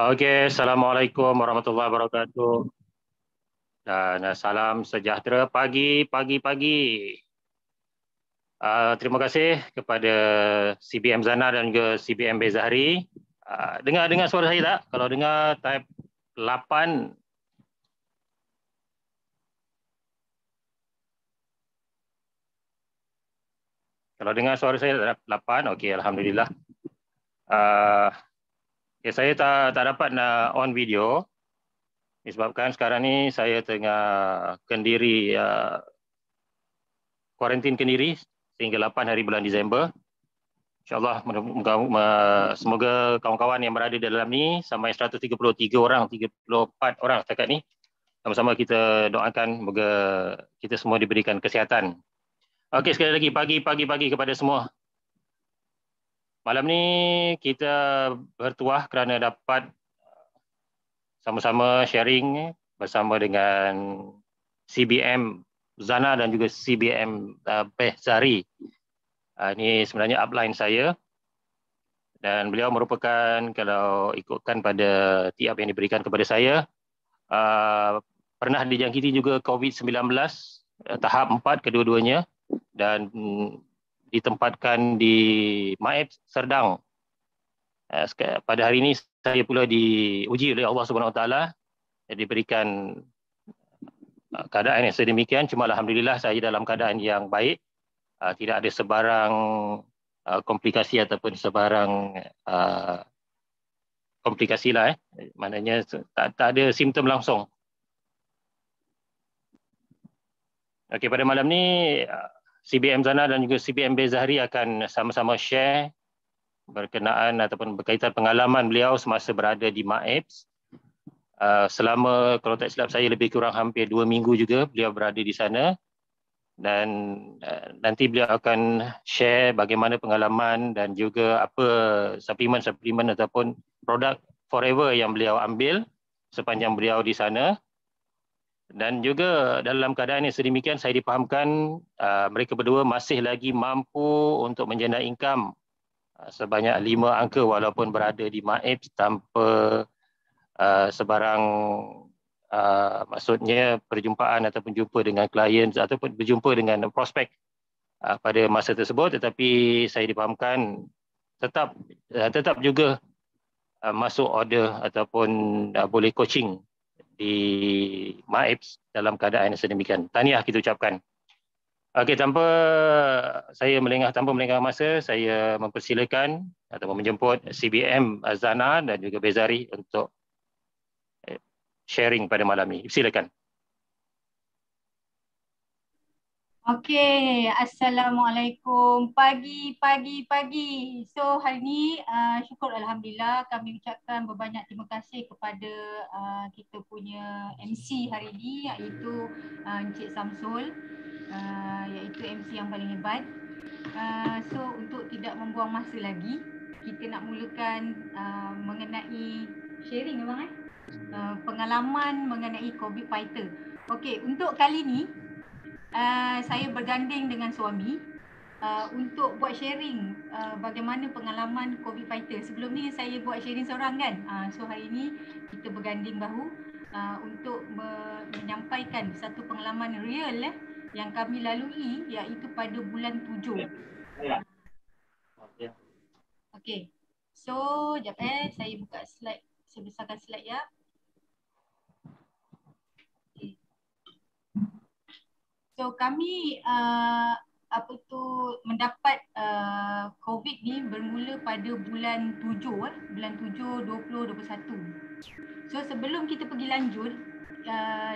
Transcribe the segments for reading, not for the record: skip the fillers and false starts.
Okey, Assalamualaikum warahmatullahi wabarakatuh dan salam sejahtera pagi. Terima kasih kepada CBM Zana dan juga CBM Bezahri. Dengar suara saya tak? Kalau dengar type 8. Kalau dengar suara saya 8, okey, alhamdulillah. Saya tak dapat nak on video disebabkan sekarang ni saya tengah kendiri kuarantin kendiri sehingga 8 hari bulan Disember. InsyaAllah semoga kawan-kawan yang berada dalam ni sampai 133 orang, 34 orang setakat ni, sama-sama kita doakan semoga kita semua diberikan kesihatan. Okey, sekali lagi pagi kepada semua. Malam ni kita bertuah kerana dapat sama-sama sharing bersama dengan CBM Zana dan juga CBM Bezahri. Ini sebenarnya upline saya dan beliau merupakan, kalau ikutkan pada tiap yang diberikan kepada saya, pernah dijangkiti juga COVID-19 tahap 4 kedua-duanya dan ditempatkan di Maib Serdang. Pada hari ini saya pula diuji oleh Allah Subhanahu Wa Taala, diberikan keadaan yang sedemikian. Cuma alhamdulillah saya dalam keadaan yang baik, tidak ada sebarang komplikasi ataupun sebarang komplikasi lah, maknanya tak ada simptom langsung. Okey, pada malam ni CBM Zana dan juga CBM Bezahri akan sama-sama share berkenaan ataupun berkaitan pengalaman beliau semasa berada di MAEPS. Selama, kalau tak silap saya, lebih kurang hampir 2 minggu juga beliau berada di sana, dan nanti beliau akan share bagaimana pengalaman dan juga apa suplemen ataupun produk forever yang beliau ambil sepanjang beliau di sana. Dan juga dalam keadaan yang sedemikian, saya dipahamkan mereka berdua masih lagi mampu untuk menjana income sebanyak 5 angka walaupun berada di MAEPS tanpa sebarang maksudnya perjumpaan ataupun jumpa dengan klien ataupun berjumpa dengan prospek pada masa tersebut. Tetapi saya dipahamkan tetap juga masuk order ataupun boleh coaching di MAEPS dalam keadaan yang sedemikian. Tahniah kita ucapkan. Okey, tanpa melengah masa, saya mempersilakan atau menjemput CBM Zana dan juga Bezahri untuk sharing pada malam ini. Silakan. Okey, Assalamualaikum. Pagi. So hari ni syukur Alhamdulillah kami ucapkan berbanyak terima kasih kepada kita punya MC hari ni, iaitu Encik Samsul, iaitu MC yang paling hebat. So untuk tidak membuang masa lagi, kita nak mulakan mengenai sharing memang pengalaman mengenai COVID fighter. Okey, untuk kali ni saya berganding dengan suami untuk buat sharing bagaimana pengalaman COVID fighter. Sebelum ni saya buat sharing seorang kan. So hari ni kita berganding bahu untuk menyampaikan satu pengalaman real yang kami lalui, iaitu pada bulan 7. Okey. So, jap saya buka slide, saya besarkan slide ya. Okay. So kami mendapat COVID ni bermula pada bulan 7 bulan 7 2021. So sebelum kita pergi lanjut,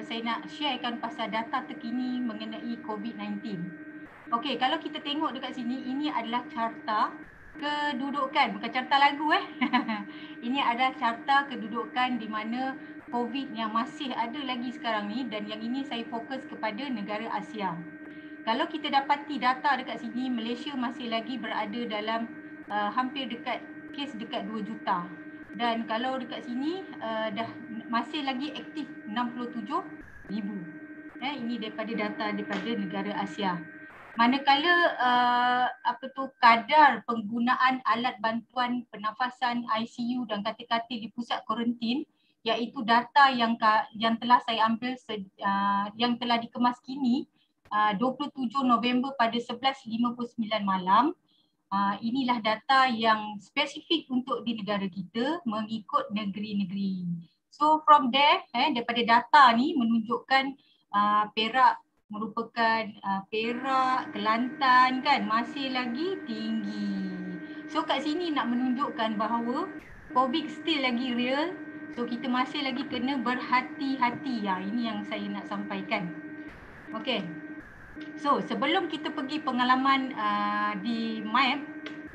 saya nak sharekan pasal data terkini mengenai COVID-19. Okey, kalau kita tengok dekat sini, ini adalah carta kedudukan, bukan carta lagu Ini adalah carta kedudukan di mana COVID yang masih ada lagi sekarang ni, dan yang ini saya fokus kepada negara Asia. Kalau kita dapati data dekat sini, Malaysia masih lagi berada dalam hampir dekat kes dekat 2 juta. Dan kalau dekat sini dah masih lagi aktif 67,000. Ini daripada data daripada negara Asia. manakala kadar penggunaan alat bantuan pernafasan ICU dan katil-katil di pusat kuarantin, iaitu data yang telah saya ambil yang telah dikemas kini 27 November pada 11.59 malam. Inilah data yang spesifik untuk di negara kita mengikut negeri-negeri. So from there, daripada data ni menunjukkan Perak merupakan Perak, Kelantan kan masih lagi tinggi. So kat sini nak menunjukkan bahawa COVID still lagi real. So kita masih lagi kena berhati-hati. Ini yang saya nak sampaikan. Okay. So sebelum kita pergi pengalaman di MAP,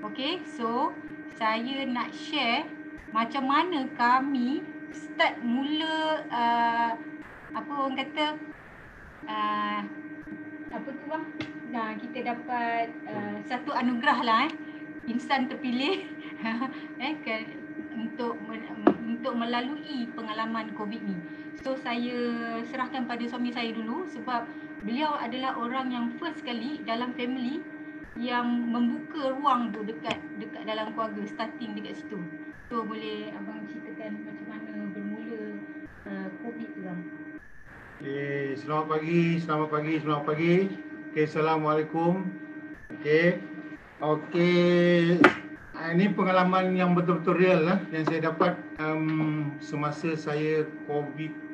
okay, so saya nak share macam mana kami start mula apa orang kata apa tu bang? Nah, kita dapat satu anugerah lah insan terpilih untuk melalui pengalaman COVID ni. So saya serahkan pada suami saya dulu sebab beliau adalah orang yang first sekali dalam family yang membuka ruang tu dekat dalam keluarga, starting dekat situ. So boleh abang ceritakan macam mana bermula COVID tu bang? Okay, selamat pagi. Okay, Assalamualaikum. Okay, ini pengalaman yang betul-betul real lah yang saya dapat semasa saya COVID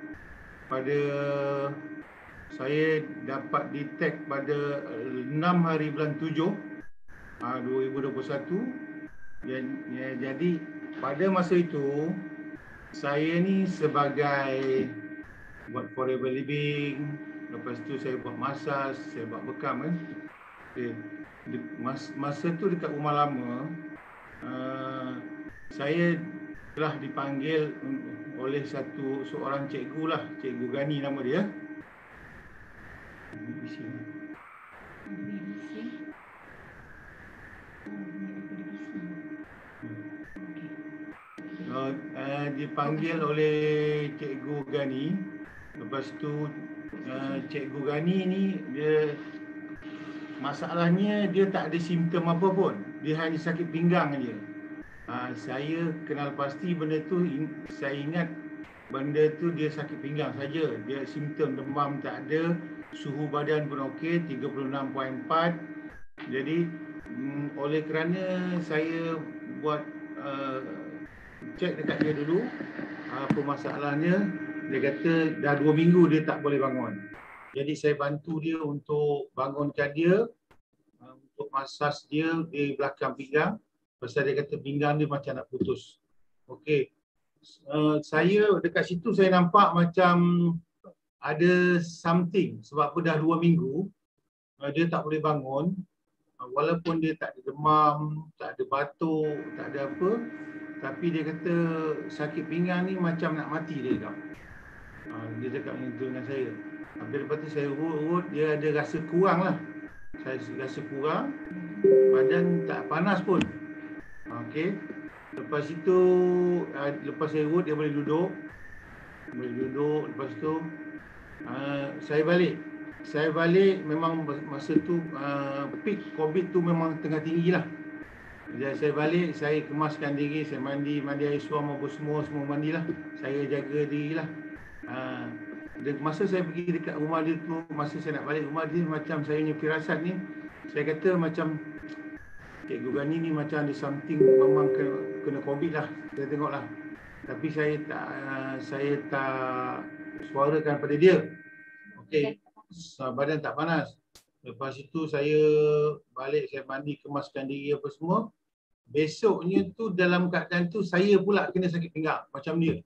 saya dapat detect pada 6 hari bulan 7 2021. Jadi pada masa itu saya ni sebagai buat forever living, lepas tu saya buat masaj, saya buat bekam kan. Okay. Masa tu dekat rumah lama, saya telah dipanggil oleh seorang cikgu lah, Cikgu Gani nama dia. Dipanggil oleh Cikgu Gani. Lepas tu Cikgu Gani ni masalahnya dia tak ada simptom apa pun. Dia hanya sakit pinggang aja. Saya kenal pasti benda tu, saya ingat benda tu dia sakit pinggang saja. Dia simptom demam tak ada, suhu badan pun okey 36.4. Jadi oleh kerana saya buat cek dekat dia dulu apa masalahnya, dia kata dah 2 minggu dia tak boleh bangun. Jadi saya bantu dia untuk bangunkan dia, untuk masaj dia di belakang pinggang. Pasal dia kata pinggang dia macam nak putus. Okey. Saya dekat situ saya nampak macam ada something sebab apa dah 2 minggu dia tak boleh bangun. Walaupun dia tak ada demam, tak ada batuk, tak ada apa, tapi dia kata sakit pinggang ni macam nak mati dia cakap. Dia cakap macam tu dengan saya. Habis lepas tu saya urut, dia ada rasa kurang lah. Saya rasa kurang, badan tak panas pun. Okey. Lepas itu, lepas saya urut, dia boleh duduk. Lepas tu saya balik memang masa tu peak COVID tu memang tengah tinggi lah. Jadi saya balik, saya kemaskan diri, saya mandi air suam apa semua mandilah. Saya jaga diri lah. Masa saya pergi dekat rumah dia tu, masa saya nak balik rumah dia, macam saya punya firasat ni, saya kata macam Cikgu Gani ni macam ada something memang kena COVID lah. Saya tengok lah. Tapi saya tak suarakan pada dia. Okey, badan tak panas. Lepas itu saya balik, saya mandi, kemaskan diri apa semua. Besoknya tu dalam keadaan tu saya pula kena sakit pinggang macam dia.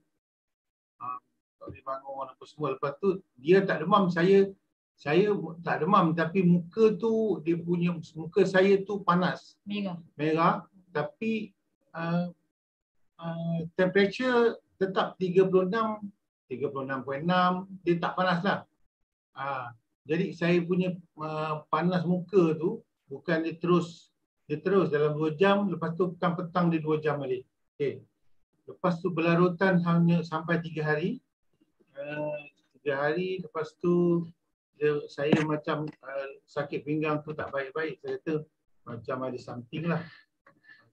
Tak boleh bangun apa semua. Lepas tu dia tak demam, saya tak demam, tapi muka tu dia punya muka saya tu panas. Merah tapi temperature tetap 36.6, dia tak panas lah. Jadi saya punya panas muka tu bukan dia terus dalam 2 jam, lepas tu petang dia 2 jam balik. Okay. Lepas tu berlarutan hanya sampai 3 hari. 3 hari, lepas tu saya macam sakit pinggang tu tak baik-baik. Saya kata macam ada something lah.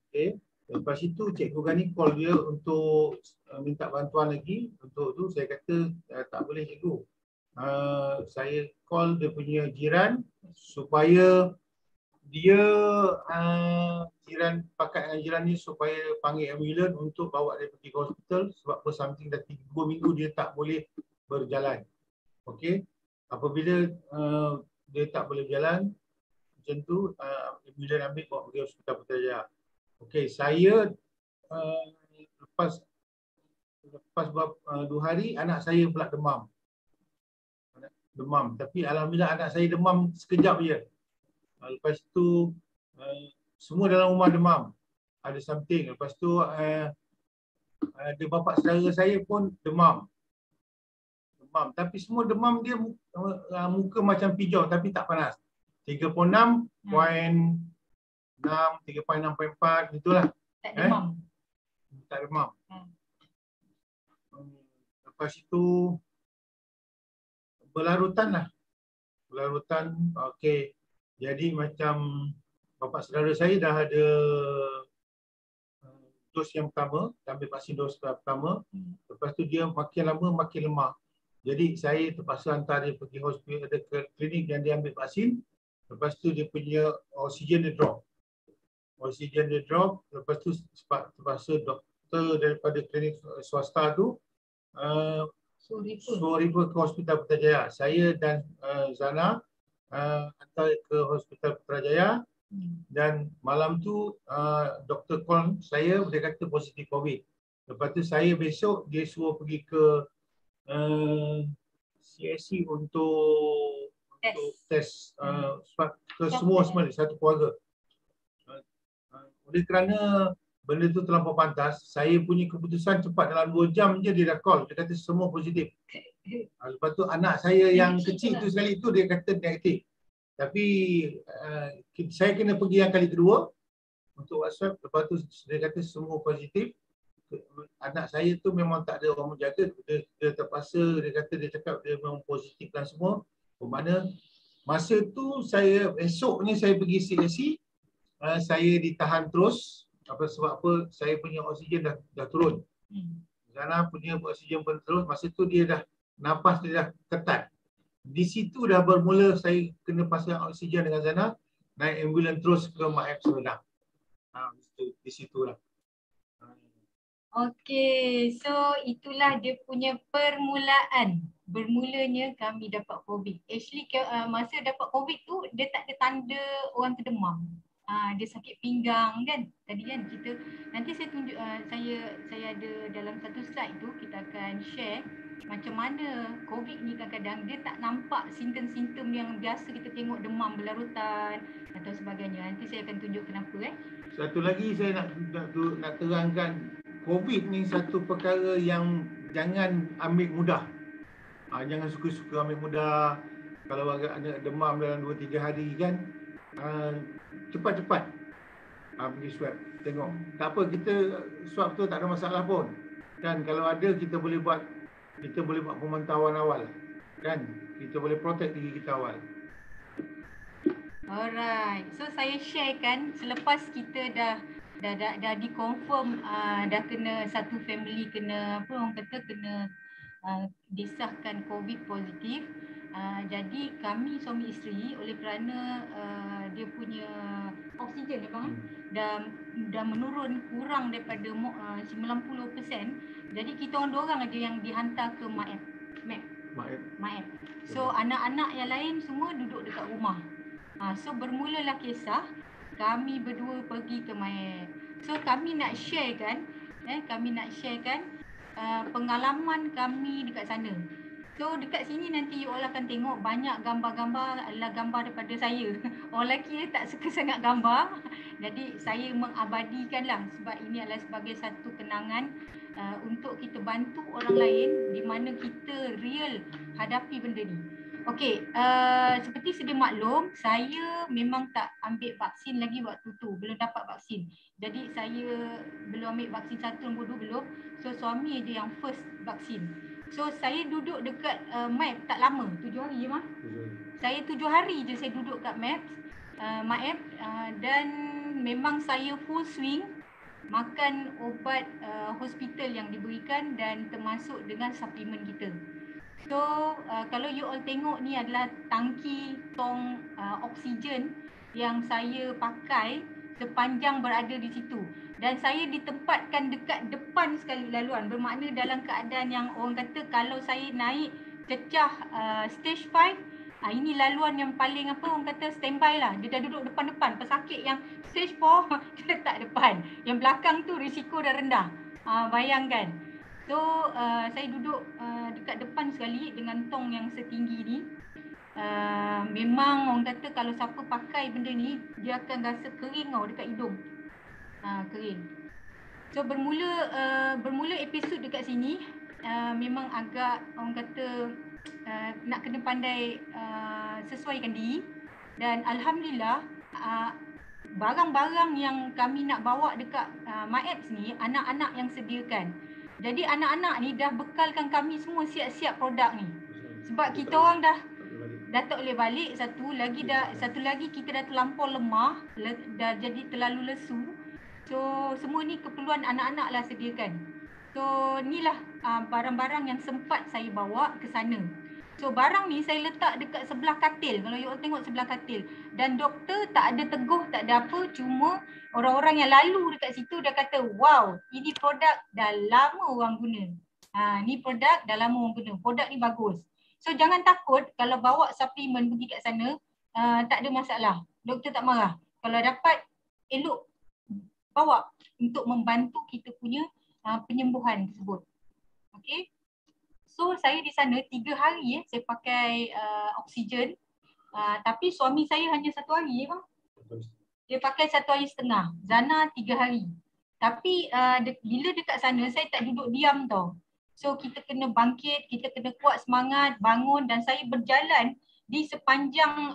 Okay. Lepas itu Cikgu Gani call dia untuk minta bantuan lagi. Untuk tu saya kata tak boleh cikgu. Saya call dia punya jiran supaya dia jiran pakat dengan jiran ni supaya panggil ambulans untuk bawa dia pergi ke hospital sebab per something dah 3 minggu dia tak boleh berjalan. Okey. Apabila dia tak boleh berjalan macam tu, ambulans ambil bawa pergi hospital Putrajaya. Okey, saya lepas 2 hari anak saya pula demam. Tapi alhamdulillah anak saya demam sekejap je. Lepas tu semua dalam rumah demam. Ada something. Lepas tu ada bapa saudara saya pun demam. Tapi semua demam dia muka macam pijau tapi tak panas. 36.6, 3.6.4 itulah. Tak demam. Tak demam. Lepas itu berlarutan lah. Berlarutan, okey. Jadi macam bapa saudara saya dah ada dos yang pertama, ambil vaksin dos pertama. Lepas tu dia makin lama makin lemah. Jadi saya terpaksa hantar dia pergi hospital, ada ke klinik yang dia ambil vaksin. Lepas tu dia punya oksigen dia drop. Lepas tu terpaksa doktor daripada klinik swasta tu suruh refer ke hospital Putrajaya. Saya dan Zana hantar ke hospital Putrajaya. Dan malam tu doktor call saya, dia kata positif COVID. Lepas tu saya besok dia suruh pergi ke CSC untuk test ke semua satu keluarga. Oleh kerana benda tu terlampau pantas, saya punya keputusan cepat dalam 2 jam je dia dah call. Dia kata semua positif. Lepas tu anak saya yang kecil tu sekali tu dia kata negatif. Tapi saya kena pergi yang kali kedua untuk WhatsApp. Lepas tu dia kata semua positif. Anak saya tu memang tak ada orang menjaga. Dia terpaksa, dia kata dia cakap dia memang positif dan semua. Bermakna masa tu saya, esoknya saya pergi CSC, saya ditahan terus. Sebab apa? Saya punya oksigen dah turun. Zana punya oksigen pun terus. Masa tu dia dah, nafas dia dah ketat. Di situ dah bermula saya kena pasang oksigen dengan Zana, naik ambulans terus ke Maep Semedang. Di situlah. Okey, so itulah dia punya permulaan. Bermulanya kami dapat COVID. Actually masa dapat COVID tu dia tak ada tanda orang terdemam. Dia sakit pinggang kan. Tadi kan kita nanti saya tunjuk saya ada dalam satu slide tu kita akan share macam mana COVID ni kadang-kadang dia tak nampak simptom-simptom yang biasa kita tengok demam berlarutan atau sebagainya. Nanti saya akan tunjuk kenapa Satu lagi saya nak terangkan, COVID ni satu perkara yang jangan ambil mudah. Jangan suka-suka ambil mudah. Kalau ada demam dalam 2-3 hari kan, cepat-cepat pergi swab, tengok. Tak apa, kita swab tu tak ada masalah pun. Kan kalau ada kita boleh buat pemantauan awal. Kan kita boleh protect diri kita awal. Alright, so saya share kan selepas kita dah dikonfirm dah kena satu family kena apa orang kata kena disahkan COVID positif. Jadi kami suami isteri oleh kerana dia punya oksigen dah menurun kurang daripada 90%. Jadi kita orang aja yang dihantar ke Maep. So anak-anak yang lain semua duduk dekat rumah. So bermulalah kisah kami berdua pergi ke Maep. So kami nak share kan pengalaman kami dekat sana. So dekat sini nanti you all akan tengok banyak gambar-gambar adalah gambar daripada saya. Orang lelaki tak suka sangat gambar. Jadi saya mengabadikanlah sebab ini adalah sebagai satu kenangan untuk kita bantu orang lain di mana kita real hadapi benda ni. Okey, seperti sedia maklum, saya memang tak ambil vaksin lagi waktu tu, belum dapat vaksin. Jadi saya belum ambil vaksin 1 nombor 2 belum. So suami je yang first vaksin. So saya duduk dekat MAP tak lama, 7 hari je mah. Saya 7 hari je saya duduk kat MAP, dan memang saya full swing makan obat hospital yang diberikan dan termasuk dengan suplemen kita. So kalau you all tengok ni adalah tangki tong oksigen yang saya pakai sepanjang berada di situ. Dan saya ditempatkan dekat depan sekali laluan. Bermakna dalam keadaan yang orang kata kalau saya naik cecah stage 5, ini laluan yang paling orang kata standby lah. Dia dah duduk depan-depan. Pesakit yang stage 4 dia letak depan. Yang belakang tu risiko dah rendah. Bayangkan. So saya duduk dekat depan sekali dengan tong yang setinggi ni. Memang orang kata kalau siapa pakai benda ni, dia akan rasa kering dekat hidung. Kering. So bermula episod dekat sini memang agak orang kata nak kena pandai sesuaikan diri. Dan alhamdulillah barang-barang yang kami nak bawa dekat MyApps ni anak-anak yang sediakan. Jadi anak-anak ni dah bekalkan kami semua siap-siap produk ni. Sebab kita orang dah tak boleh balik, satu lagi kita dah terlampau lemah, dah jadi terlalu lesu. So semua ni keperluan anak-anak lah sediakan. So inilah barang-barang yang sempat saya bawa ke sana. So barang ni saya letak dekat sebelah katil. Kalau you all tengok sebelah katil. Dan doktor tak ada teguh, tak ada apa. Cuma orang-orang yang lalu dekat situ dia kata, wow, ini produk dah lama orang guna. Ni produk dah lama orang guna. Produk ni bagus. So jangan takut kalau bawa suplemen pergi kat sana, tak ada masalah. Doktor tak marah. Kalau dapat, elok bawa untuk membantu kita punya penyembuhan tersebut. Okay. So saya di sana 3 hari saya pakai oksigen. Tapi suami saya hanya 1 hari bang. Dia pakai 1 hari setengah. Zana 3 hari. Tapi bila dekat sana saya tak duduk diam tau. So kita kena bangkit, kita kena kuat semangat, bangun, dan saya berjalan di sepanjang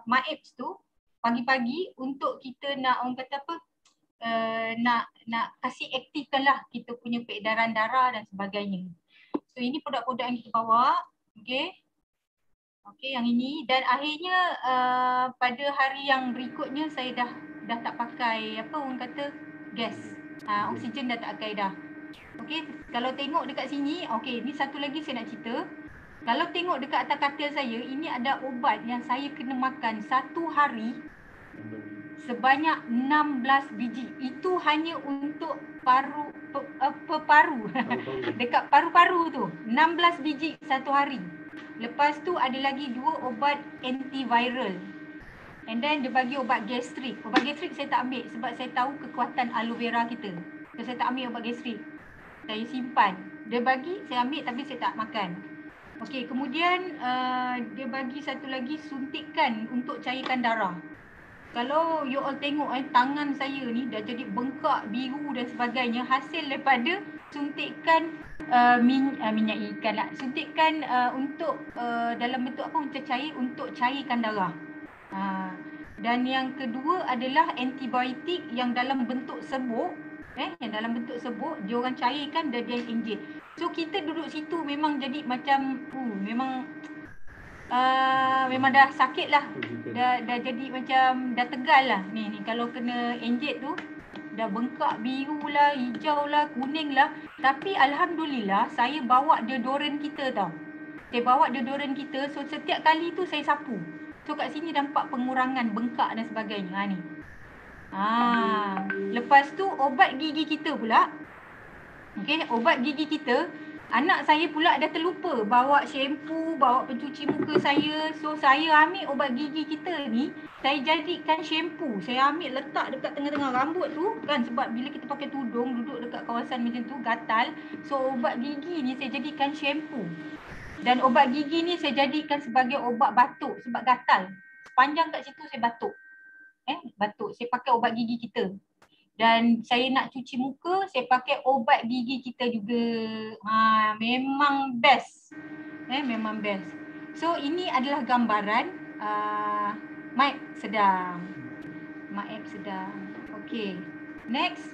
MyApps tu pagi-pagi untuk kita nak orang kata apa, nak kasih aktifkan lah kita punya peredaran darah dan sebagainya. So ini produk-produk yang kita bawa. Okay, yang ini. Dan akhirnya pada hari yang berikutnya saya dah tak pakai apa orang kata gas. Oksigen dah tak pakai dah. Okay, kalau tengok dekat sini, okay, ni satu lagi saya nak cerita. Kalau tengok dekat atas katil saya, ini ada obat yang saya kena makan 1 hari sebanyak 16 biji. Itu hanya untuk paru. Dekat paru-paru tu 16 biji 1 hari. Lepas tu ada lagi 2 obat antiviral. And then dia bagi obat gastrik. Obat gastrik saya tak ambil sebab saya tahu kekuatan aloe vera kita. So saya tak ambil obat gastrik. Saya simpan. Dia bagi, saya ambil tapi saya tak makan. Okey, kemudian dia bagi satu lagi suntikan untuk cairkan darah. Kalau you all tengok tangan saya ni dah jadi bengkak, biru dan sebagainya, hasil daripada suntikan minyak ikan lah. Suntikan untuk dalam bentuk apa, untuk cair, untuk cairkan darah. Dan yang kedua adalah antibiotik yang dalam bentuk serbuk. Yang dalam bentuk serbuk, dia orang cairkan dan dia injek. So kita duduk situ memang jadi macam memang dah sakit lah. Dah jadi macam dah tegal lah. Ni kalau kena injek tu dah bengkak, biru lah, hijau lah, kuning lah. Tapi alhamdulillah saya bawa deodoran kita tau. Saya bawa deodoran kita, so setiap kali tu saya sapu. So kat sini nampak pengurangan bengkak dan sebagainya. Ni. Lepas tu obat gigi kita pula. Okey, obat gigi kita, anak saya pula dah terlupa bawa shampoo, bawa pencuci muka saya. So saya ambil obat gigi kita ni, saya jadikan shampoo. Saya ambil letak dekat tengah-tengah rambut tu kan, sebab bila kita pakai tudung duduk dekat kawasan macam tu gatal. So obat gigi ni saya jadikan shampoo. Dan obat gigi ni saya jadikan sebagai obat batuk sebab gatal. Sepanjang kat situ saya batuk. Batuk. Saya pakai obat gigi kita. Dan saya nak cuci muka, saya pakai obat gigi kita juga. Memang best. Memang best. So ini adalah gambaran MyApps sedang. MyApps sedang. Okay. Next.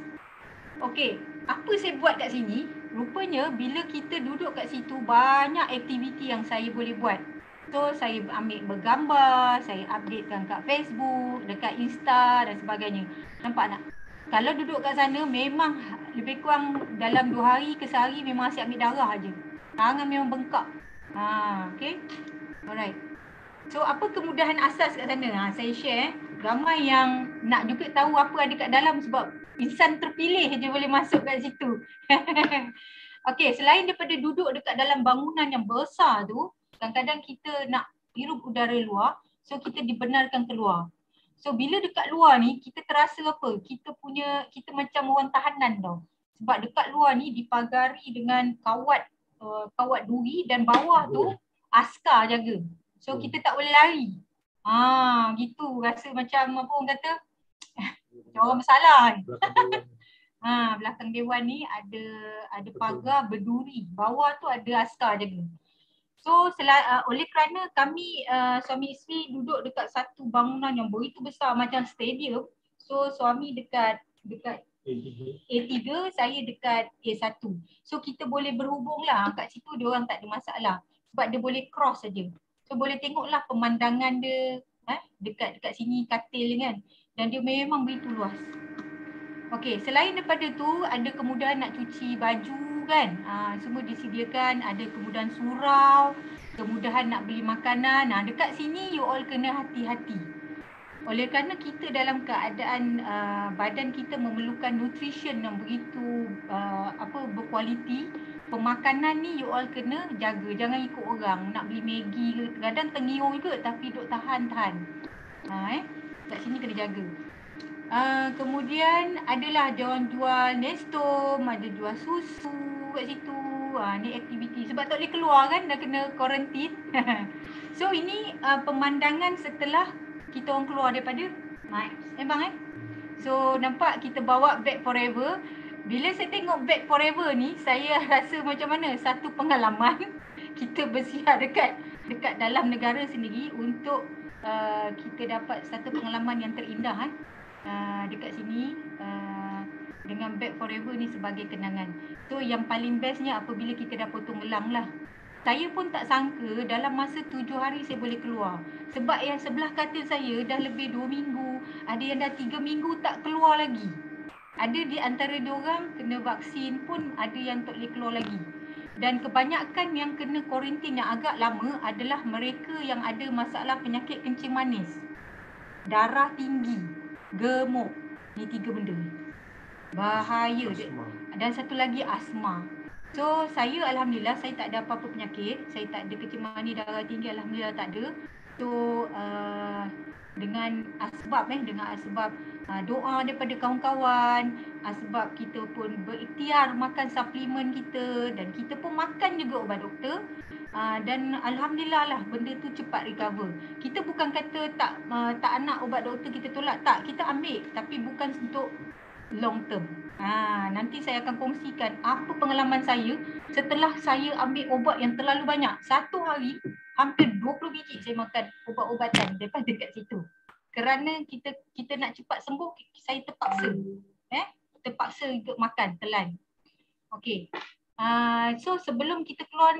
Okay. Apa saya buat kat sini? rupanya bila kita duduk kat situ banyak aktiviti yang saya boleh buat. So saya ambil bergambar, saya updatekan kat Facebook, dekat Insta dan sebagainya. Nampak tak? Kalau duduk kat sana memang lebih kurang dalam 2 hari ke sehari memang asyik ambil darah aje. Tangan memang bengkak. Okay. Alright. So apa kemudahan asas kat sana? Saya share. Ramai yang nak juga tahu apa ada kat dalam sebab insan terpilih je boleh masuk kat situ. Okay, selain daripada duduk dekat dalam bangunan yang besar tu, kadang-kadang kita nak hirup udara luar, so kita dibenarkan keluar. So bila dekat luar ni, kita terasa apa? Kita macam orang tahanan tau. Sebab dekat luar ni dipagari dengan kawat duri dan bawah tu askar jaga. So kita tak boleh lari. Gitu rasa macam apa orang kata orang bersalah kan. Belakang dewan ni ada pagar berduri. Bawah tu ada askar jaga. So oleh kerana kami suami isteri duduk dekat satu bangunan yang begitu besar macam stadium. So suami dekat A3, saya dekat A1. So kita boleh berhubung lah kat situ, dia orang tak ada masalah. Sebab dia boleh cross saja. So boleh tengoklah pemandangan dia dekat sini katil kan. Dan dia memang begitu luas. Okey, selain daripada tu ada kemudahan nak cuci baju kan. Semua disediakan, ada kemudahan surau, kemudahan nak beli makanan. Dekat sini you all kena hati-hati. Oleh kerana kita dalam keadaan badan kita memerlukan nutrition yang begitu berkualiti, pemakanan ni you all kena jaga, jangan ikut orang. Nak beli Maggi ke, kadang tengiung juga tapi duk tahan-tahan. Kat sini kena jaga. Kemudian adalah diorang jual Nestum, ada jual susu kat situ. Ni aktiviti sebab tak boleh keluar kan, dah kena kuarantin. So ini pemandangan setelah kita orang keluar daripada memang So nampak kita bawa Back Forever. Bila saya tengok Back Forever ni, saya rasa macam mana satu pengalaman kita bersiar dekat dalam negara sendiri untuk kita dapat satu pengalaman yang terindah dekat sini dengan Back Forever ni sebagai kenangan. So yang paling bestnya apabila kita dah potong gelang lah. Saya pun tak sangka dalam masa 7 hari saya boleh keluar. Sebab yang sebelah katil saya dah lebih 2 minggu, ada yang dah 3 minggu tak keluar lagi. Ada di antara diorang kena vaksin pun ada yang tak boleh keluar lagi. Dan kebanyakan yang kena kuarantin yang agak lama adalah mereka yang ada masalah penyakit kencing manis, darah tinggi, gemuk. Ni 3 benda bahaya. Dan satu lagi asma. So saya alhamdulillah saya tak ada apa-apa penyakit. Saya tak ada kencing manis, darah tinggi, alhamdulillah tak ada. So dengan asbab doa daripada kawan-kawan, asbab kita pun berikhtiar makan suplemen kita dan kita pun makan juga ubat doktor. Dan alhamdulillah lah benda tu cepat recover. Kita bukan kata tak nak ubat doktor kita tolak, tak, kita ambil tapi bukan untuk long term. Nanti saya akan kongsikan apa pengalaman saya setelah saya ambil ubat yang terlalu banyak. Satu hari hampir 20 biji saya makan ubat-ubatan daripada kat situ. Kerana kita nak cepat sembuh, saya terpaksa untuk makan telan. Okey. So sebelum kita keluar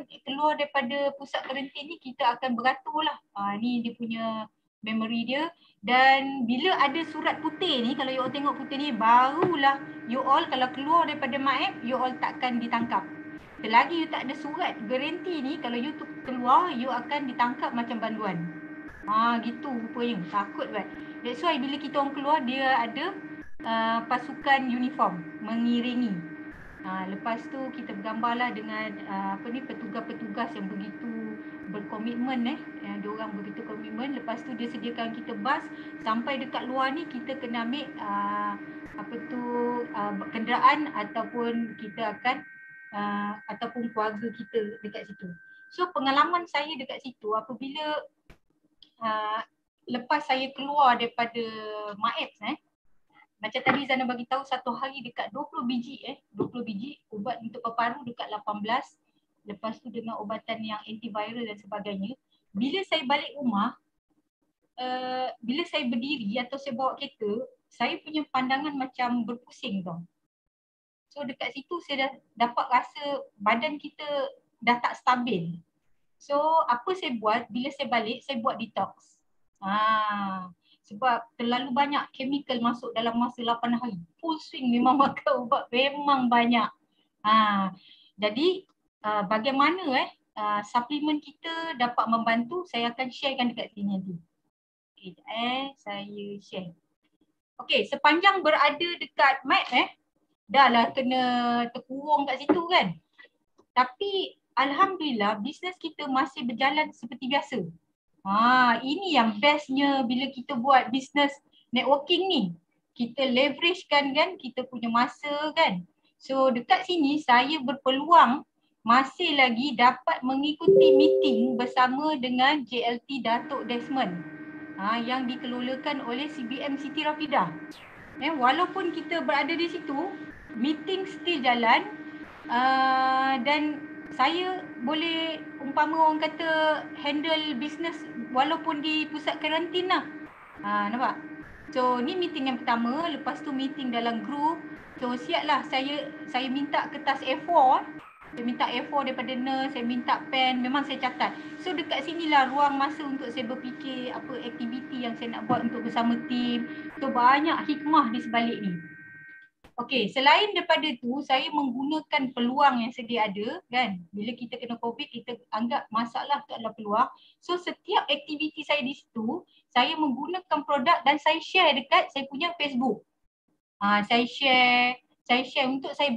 daripada pusat karantin ni, kita akan beratur lah. Ni dia punya memory dia. Dan bila ada surat putih ni, kalau you all tengok putih ni, barulah you all kalau keluar daripada MAEP, you all takkan ditangkap. Selagi you tak ada surat garanti ni, kalau you keluar, you akan ditangkap macam banduan. Gitu rupanya, takut kan. That's why bila kita orang keluar, dia ada pasukan uniform mengiringi. Lepas tu kita bergambarlah dengan petugas-petugas yang begitu berkomitmen dia orang begitu komitmen. Lepas tu dia sediakan kita bas sampai dekat luar ni, kita kena ambil kenderaan ataupun kita akan ataupun keluarga kita dekat situ. So pengalaman saya dekat situ apabila lepas saya keluar daripada MAEPS macam tadi Zana bagi tahu satu hari dekat 20 biji ubat untuk paru dekat 18. Lepas tu dengan ubatan yang antiviral dan sebagainya. Bila saya balik rumah, bila saya berdiri atau saya bawa kereta, saya punya pandangan macam berpusing tau. So dekat situ saya dah dapat rasa badan kita dah tak stabil. So apa saya buat, bila saya balik saya buat detox. Sebab terlalu banyak chemical masuk dalam masa 8 hari. Full swing memang makan ubat memang banyak. Jadi bagaimana suplemen kita dapat membantu, saya akan sharekan dekat sini nanti. Okay, saya share. Okay, sepanjang berada dekat map dah lah kena terkurung kat situ kan. Tapi alhamdulillah bisnes kita masih berjalan seperti biasa. Ini yang bestnya bila kita buat bisnes networking ni. Kita leveragekan kan kita punya masa kan. So dekat sini saya berpeluang masih lagi dapat mengikuti meeting bersama dengan JLT Datuk Desmond yang dikelolakan oleh CBM Siti Rafidah. Walaupun kita berada di situ, meeting still jalan dan saya boleh umpama orang kata handle business walaupun di pusat karantin lah. Nampak? So ni meeting yang pertama, lepas tu meeting dalam group. So siaplah saya minta kertas A4. Saya minta A4 daripada nurse, saya minta pen, memang saya catat. So dekat sinilah ruang masa untuk saya berfikir apa aktiviti yang saya nak buat untuk bersama tim. So banyak hikmah di sebalik ni. Okey, selain daripada tu, saya menggunakan peluang yang sedia ada kan. Bila kita kena COVID, kita anggap masalah tu adalah peluang. So setiap aktiviti saya di situ, saya menggunakan produk dan saya share dekat saya punya Facebook. Saya share untuk saya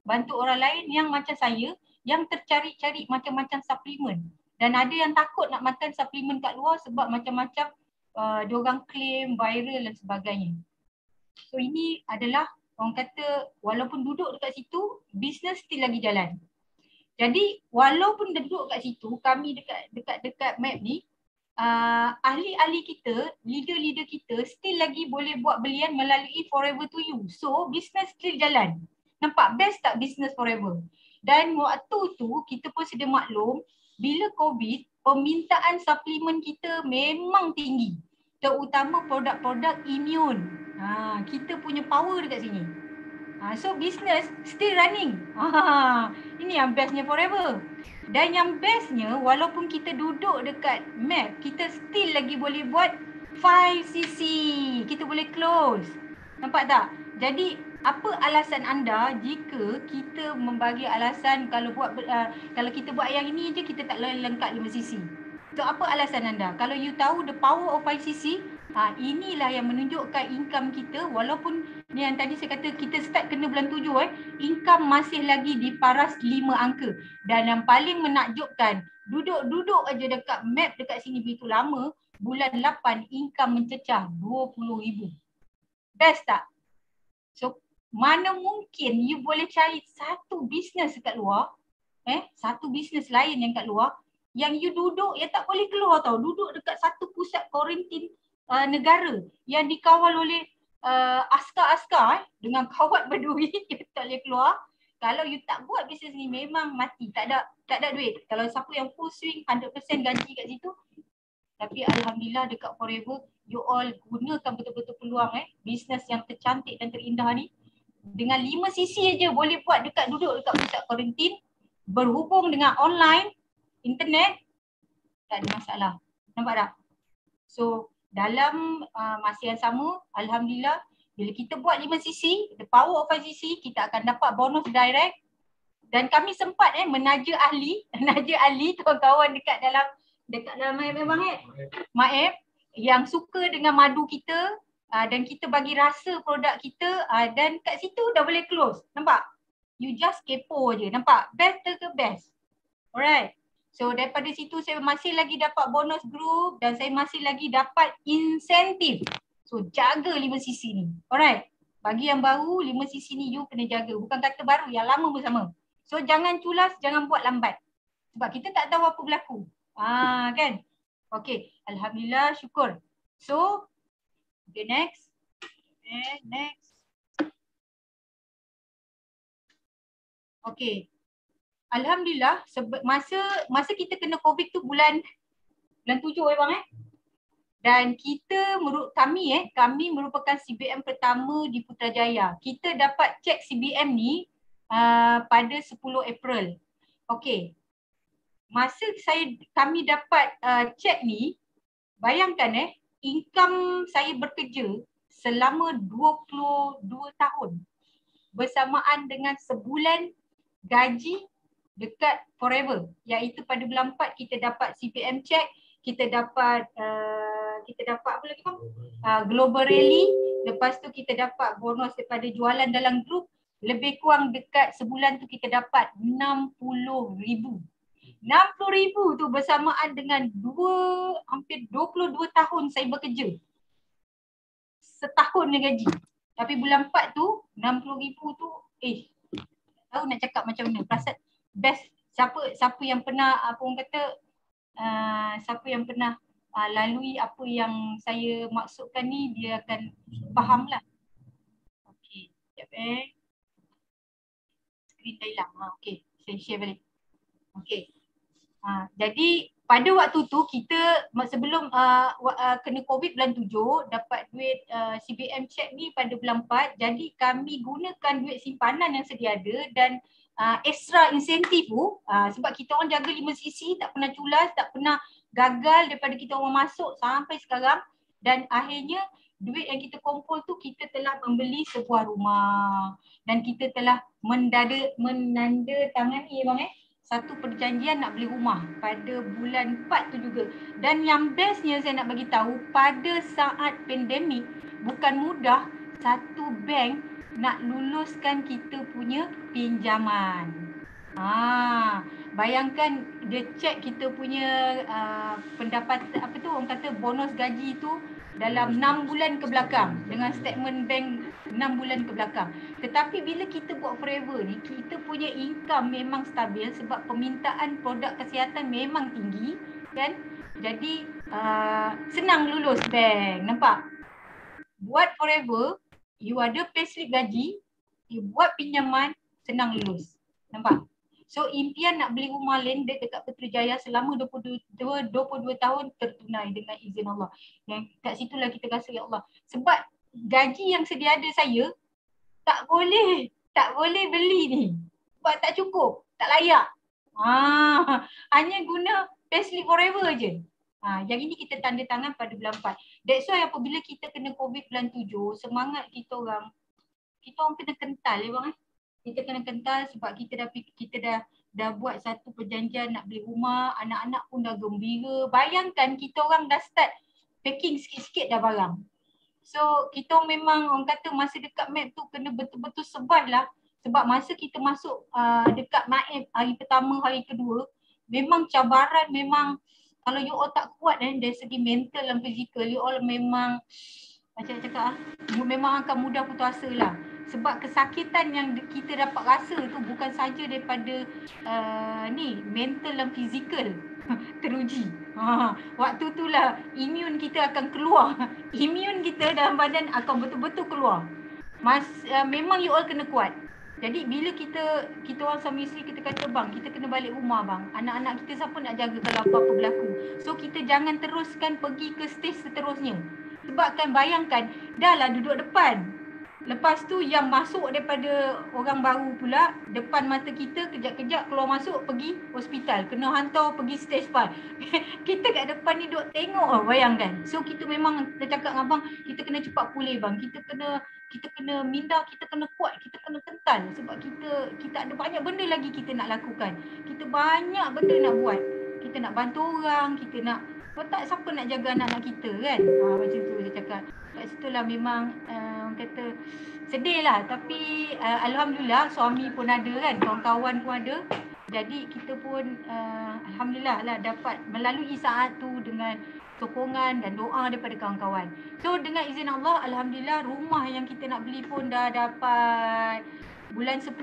bantu orang lain yang macam saya yang tercari-cari macam-macam suplemen. Dan ada yang takut nak makan suplemen kat luar sebab macam-macam diorang claim viral dan sebagainya. So ini adalah orang kata walaupun duduk dekat situ, bisnes still lagi jalan. Jadi walaupun duduk kat situ, kami dekat map ni, ahli-ahli kita, leader-leader kita still lagi boleh buat belian melalui Forever to You. So bisnes still jalan. Nampak best tak business forever? Dan waktu tu kita pun sedia maklum bila COVID, permintaan suplemen kita memang tinggi. Terutama produk-produk imun. Kita punya power dekat sini. So business still running. Ini yang bestnya forever. Dan yang bestnya walaupun kita duduk dekat map, kita still lagi boleh buat 5cc. Kita boleh close. Nampak tak? Jadi apa alasan anda jika kita membagi alasan kalau kita buat yang ini je kita tak lengkap 5cc? So apa alasan anda? Kalau you tahu the power of 5cc, inilah yang menunjukkan income kita walaupun ni yang tadi saya kata kita start kena bulan 7 income masih lagi di paras 5 angka. Dan yang paling menakjubkan, duduk aja dekat map dekat sini begitu lama, bulan 8 income mencecah 20,000. Best tak? So mana mungkin you boleh cari satu bisnes kat luar, satu bisnes lain yang kat luar, yang you duduk yang tak boleh keluar tau, duduk dekat satu pusat kuarantin negara yang dikawal oleh askar-askar dengan kawat berduri, you tak boleh keluar. Kalau you tak buat bisnes ni memang mati, tak ada duit. Kalau siapa yang full swing 100% gaji kat situ. Tapi alhamdulillah dekat Forever, you all gunakan betul-betul peluang bisnes yang tercantik dan terindah ni. Dengan 5cc aja boleh buat duduk dekat pusat kuarantin, berhubung dengan online, internet, tak ada masalah. Nampak tak? So dalam masa yang sama, alhamdulillah bila kita buat 5cc, the power of 5cc, kita akan dapat bonus direct. Dan kami sempat menaja ahli kawan-kawan dekat dalam memang Maep yang suka dengan madu kita. Dan kita bagi rasa produk kita dan kat situ dah boleh close. Nampak? You just kepo je. Nampak? Better ke best? Alright. So daripada situ saya masih lagi dapat bonus group dan saya masih lagi dapat insentif. So jaga 5cc ni. Alright. Bagi yang baru 5cc ni you kena jaga. Bukan kata baru, yang lama bersama. So jangan culas, jangan buat lambat. Sebab kita tak tahu apa berlaku. Kan? Okay. Alhamdulillah, syukur. So okay, next. Okay. Alhamdulillah, masa kita kena COVID tu bulan 7 bang Dan kami merupakan CBM pertama di Putrajaya. Kita dapat cek CBM ni pada 10 April. Okey. Masa kami dapat cek ni, bayangkan income saya bekerja selama 22 tahun bersamaan dengan sebulan gaji dekat Forever, iaitu pada bulan 4 kita dapat CPM check, kita dapat apa lagi bang? Global Rally, lepas tu kita dapat bonus daripada jualan dalam grup, lebih kurang dekat sebulan tu kita dapat 60,000. 60,000 tu bersamaan dengan hampir 22 tahun saya bekerja. Setahun dia gaji. Tapi bulan 4 tu 60,000 tu tahu nak cakap macam mana. Perasaan best. Siapa yang pernah siapa yang pernah lalui apa yang saya maksudkan ni, dia akan faham lah. Okey, sekejap Skrin dah hilang. Okey, saya share balik. Okey. Jadi pada waktu tu kita sebelum kena COVID bulan 7 dapat duit CBM check ni pada bulan 4. Jadi kami gunakan duit simpanan yang sedia ada dan extra insentif tu sebab kita orang jaga 5 sisi, tak pernah culas, tak pernah gagal daripada kita orang masuk sampai sekarang. Dan akhirnya duit yang kita kumpul tu kita telah membeli sebuah rumah dan kita telah menandatangani satu perjanjian nak beli rumah pada bulan 4 tu juga. Dan yang bestnya saya nak bagi tahu, pada saat pandemik bukan mudah satu bank nak luluskan kita punya pinjaman. Bayangkan dia check kita punya pendapatan, orang kata bonus gaji tu dalam 6 bulan ke belakang dengan statement bank 6 bulan ke belakang. Tetapi bila kita buat Forever ni, kita punya income memang stabil sebab permintaan produk kesihatan memang tinggi kan. Jadi senang lulus bank, nampak? Buat Forever, you ada payslip gaji, you buat pinjaman, senang lulus. Nampak? So impian nak beli rumah landed dekat Putrajaya selama 22 tahun tertunai dengan izin Allah. Yang kat situlah kita rasa ya Allah. Sebab gaji yang sedia ada saya tak boleh beli ni. Sebab tak cukup, tak layak. Hanya guna payslip Forever je. Yang ini kita tanda tangan pada bulan 4. That's why apabila kita kena COVID bulan 7, semangat kita orang kena kental bang. Kita kena kental sebab kita dah buat satu perjanjian nak beli rumah, anak-anak pun dah gembira. Bayangkan kita orang dah start packing sikit-sikit dah barang. So kita memang orang kata masa dekat map tu kena betul-betul sebat lah. Sebab masa kita masuk dekat MAEP hari pertama, hari kedua, memang cabaran, memang kalau you all tak kuat dari segi mental dan fizikal, you all memang macam cakap memang akan mudah putus asa lah. Sebab kesakitan yang kita dapat rasa tu bukan saja daripada mental dan fizikal teruji. Waktu itulah imun kita akan keluar. Imun kita dalam badan akan betul-betul keluar. Memang you all kena kuat. Jadi bila kita orang suami isteri kita kata bang, kita kena balik rumah bang. Anak-anak kita siapa nak jaga kalau apa-apa berlaku. So kita jangan teruskan pergi ke stage seterusnya. Sebab kan bayangkan dah lah duduk depan. Lepas tu yang masuk daripada orang baru pula depan mata kita, kejap-kejap keluar masuk pergi hospital, kena hantar pergi stage 5. Kita kat depan ni duk tengok bayangkan. So kita memang kita cakap dengan abang, kita kena cepat pulih bang. Kita kena minda, kita kena kuat, kita kena kental sebab kita ada banyak benda lagi kita nak lakukan. Kita banyak benda nak buat. Kita nak bantu orang, kita nak tak siapa nak jaga anak-anak kita kan. Macam tu dia cakap. Kat situlah memang orang kata sedih lah. Tapi alhamdulillah suami pun ada kan, kawan-kawan pun ada. Jadi kita pun alhamdulillah lah dapat melalui saat tu dengan sokongan dan doa daripada kawan-kawan. So dengan izin Allah, alhamdulillah rumah yang kita nak beli pun dah dapat bulan 10.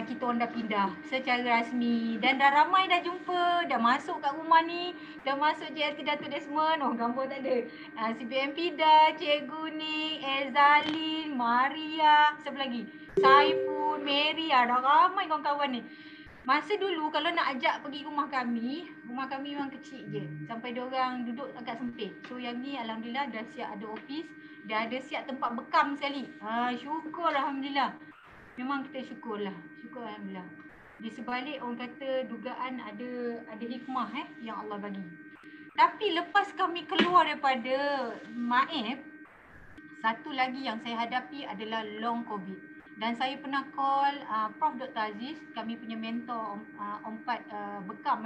Kita orang dah pindah secara rasmi dan dah ramai dah jumpa, dah masuk kat rumah ni, dah masuk JLT Datuk Desmond, gambar tak ada, CBM Pida, Cikgu Nik, Ezalin, Maria, siapa lagi, Saiful, Mary, dah ramai kawan-kawan ni. Masa dulu kalau nak ajak pergi rumah kami memang kecil je. Sampai diorang duduk agak sempit. So yang ni alhamdulillah dah siap ada office, dah ada siap tempat bekam sekali. Syukur alhamdulillah. Memang kita syukurlah. Syukur alhamdulillah. Di sebalik orang kata dugaan ada hikmah yang Allah bagi. Tapi lepas kami keluar daripada MAEP, satu lagi yang saya hadapi adalah long COVID. Dan saya pernah call Prof. Dr. Aziz, kami punya mentor Ompat Bekam.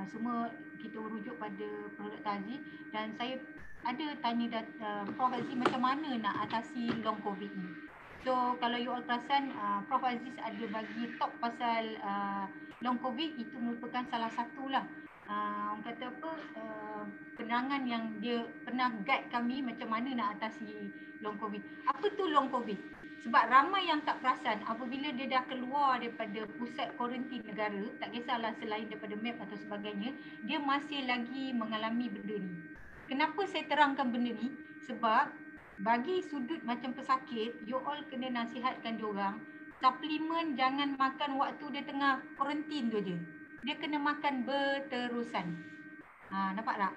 Semua kita merujuk pada Prof. Dr. Aziz. Dan saya ada tanya Prof. Aziz macam mana nak atasi long COVID ni. So kalau you all perasan, Prof. Aziz ada bagi talk pasal long COVID, itu merupakan salah satulah orang kata apa, penerangan yang dia pernah guide kami macam mana nak atasi long COVID. Apa tu long COVID? Sebab ramai yang tak perasan apabila dia dah keluar daripada pusat kuarantin negara, tak kisahlah selain daripada MAP atau sebagainya, dia masih lagi mengalami benda ni. Kenapa saya terangkan benda ni? Sebab bagi sudut macam pesakit, you all kena nasihatkan diorang, suplemen jangan makan waktu dia tengah kuarantin tu je. Dia kena makan berterusan. Nampak tak?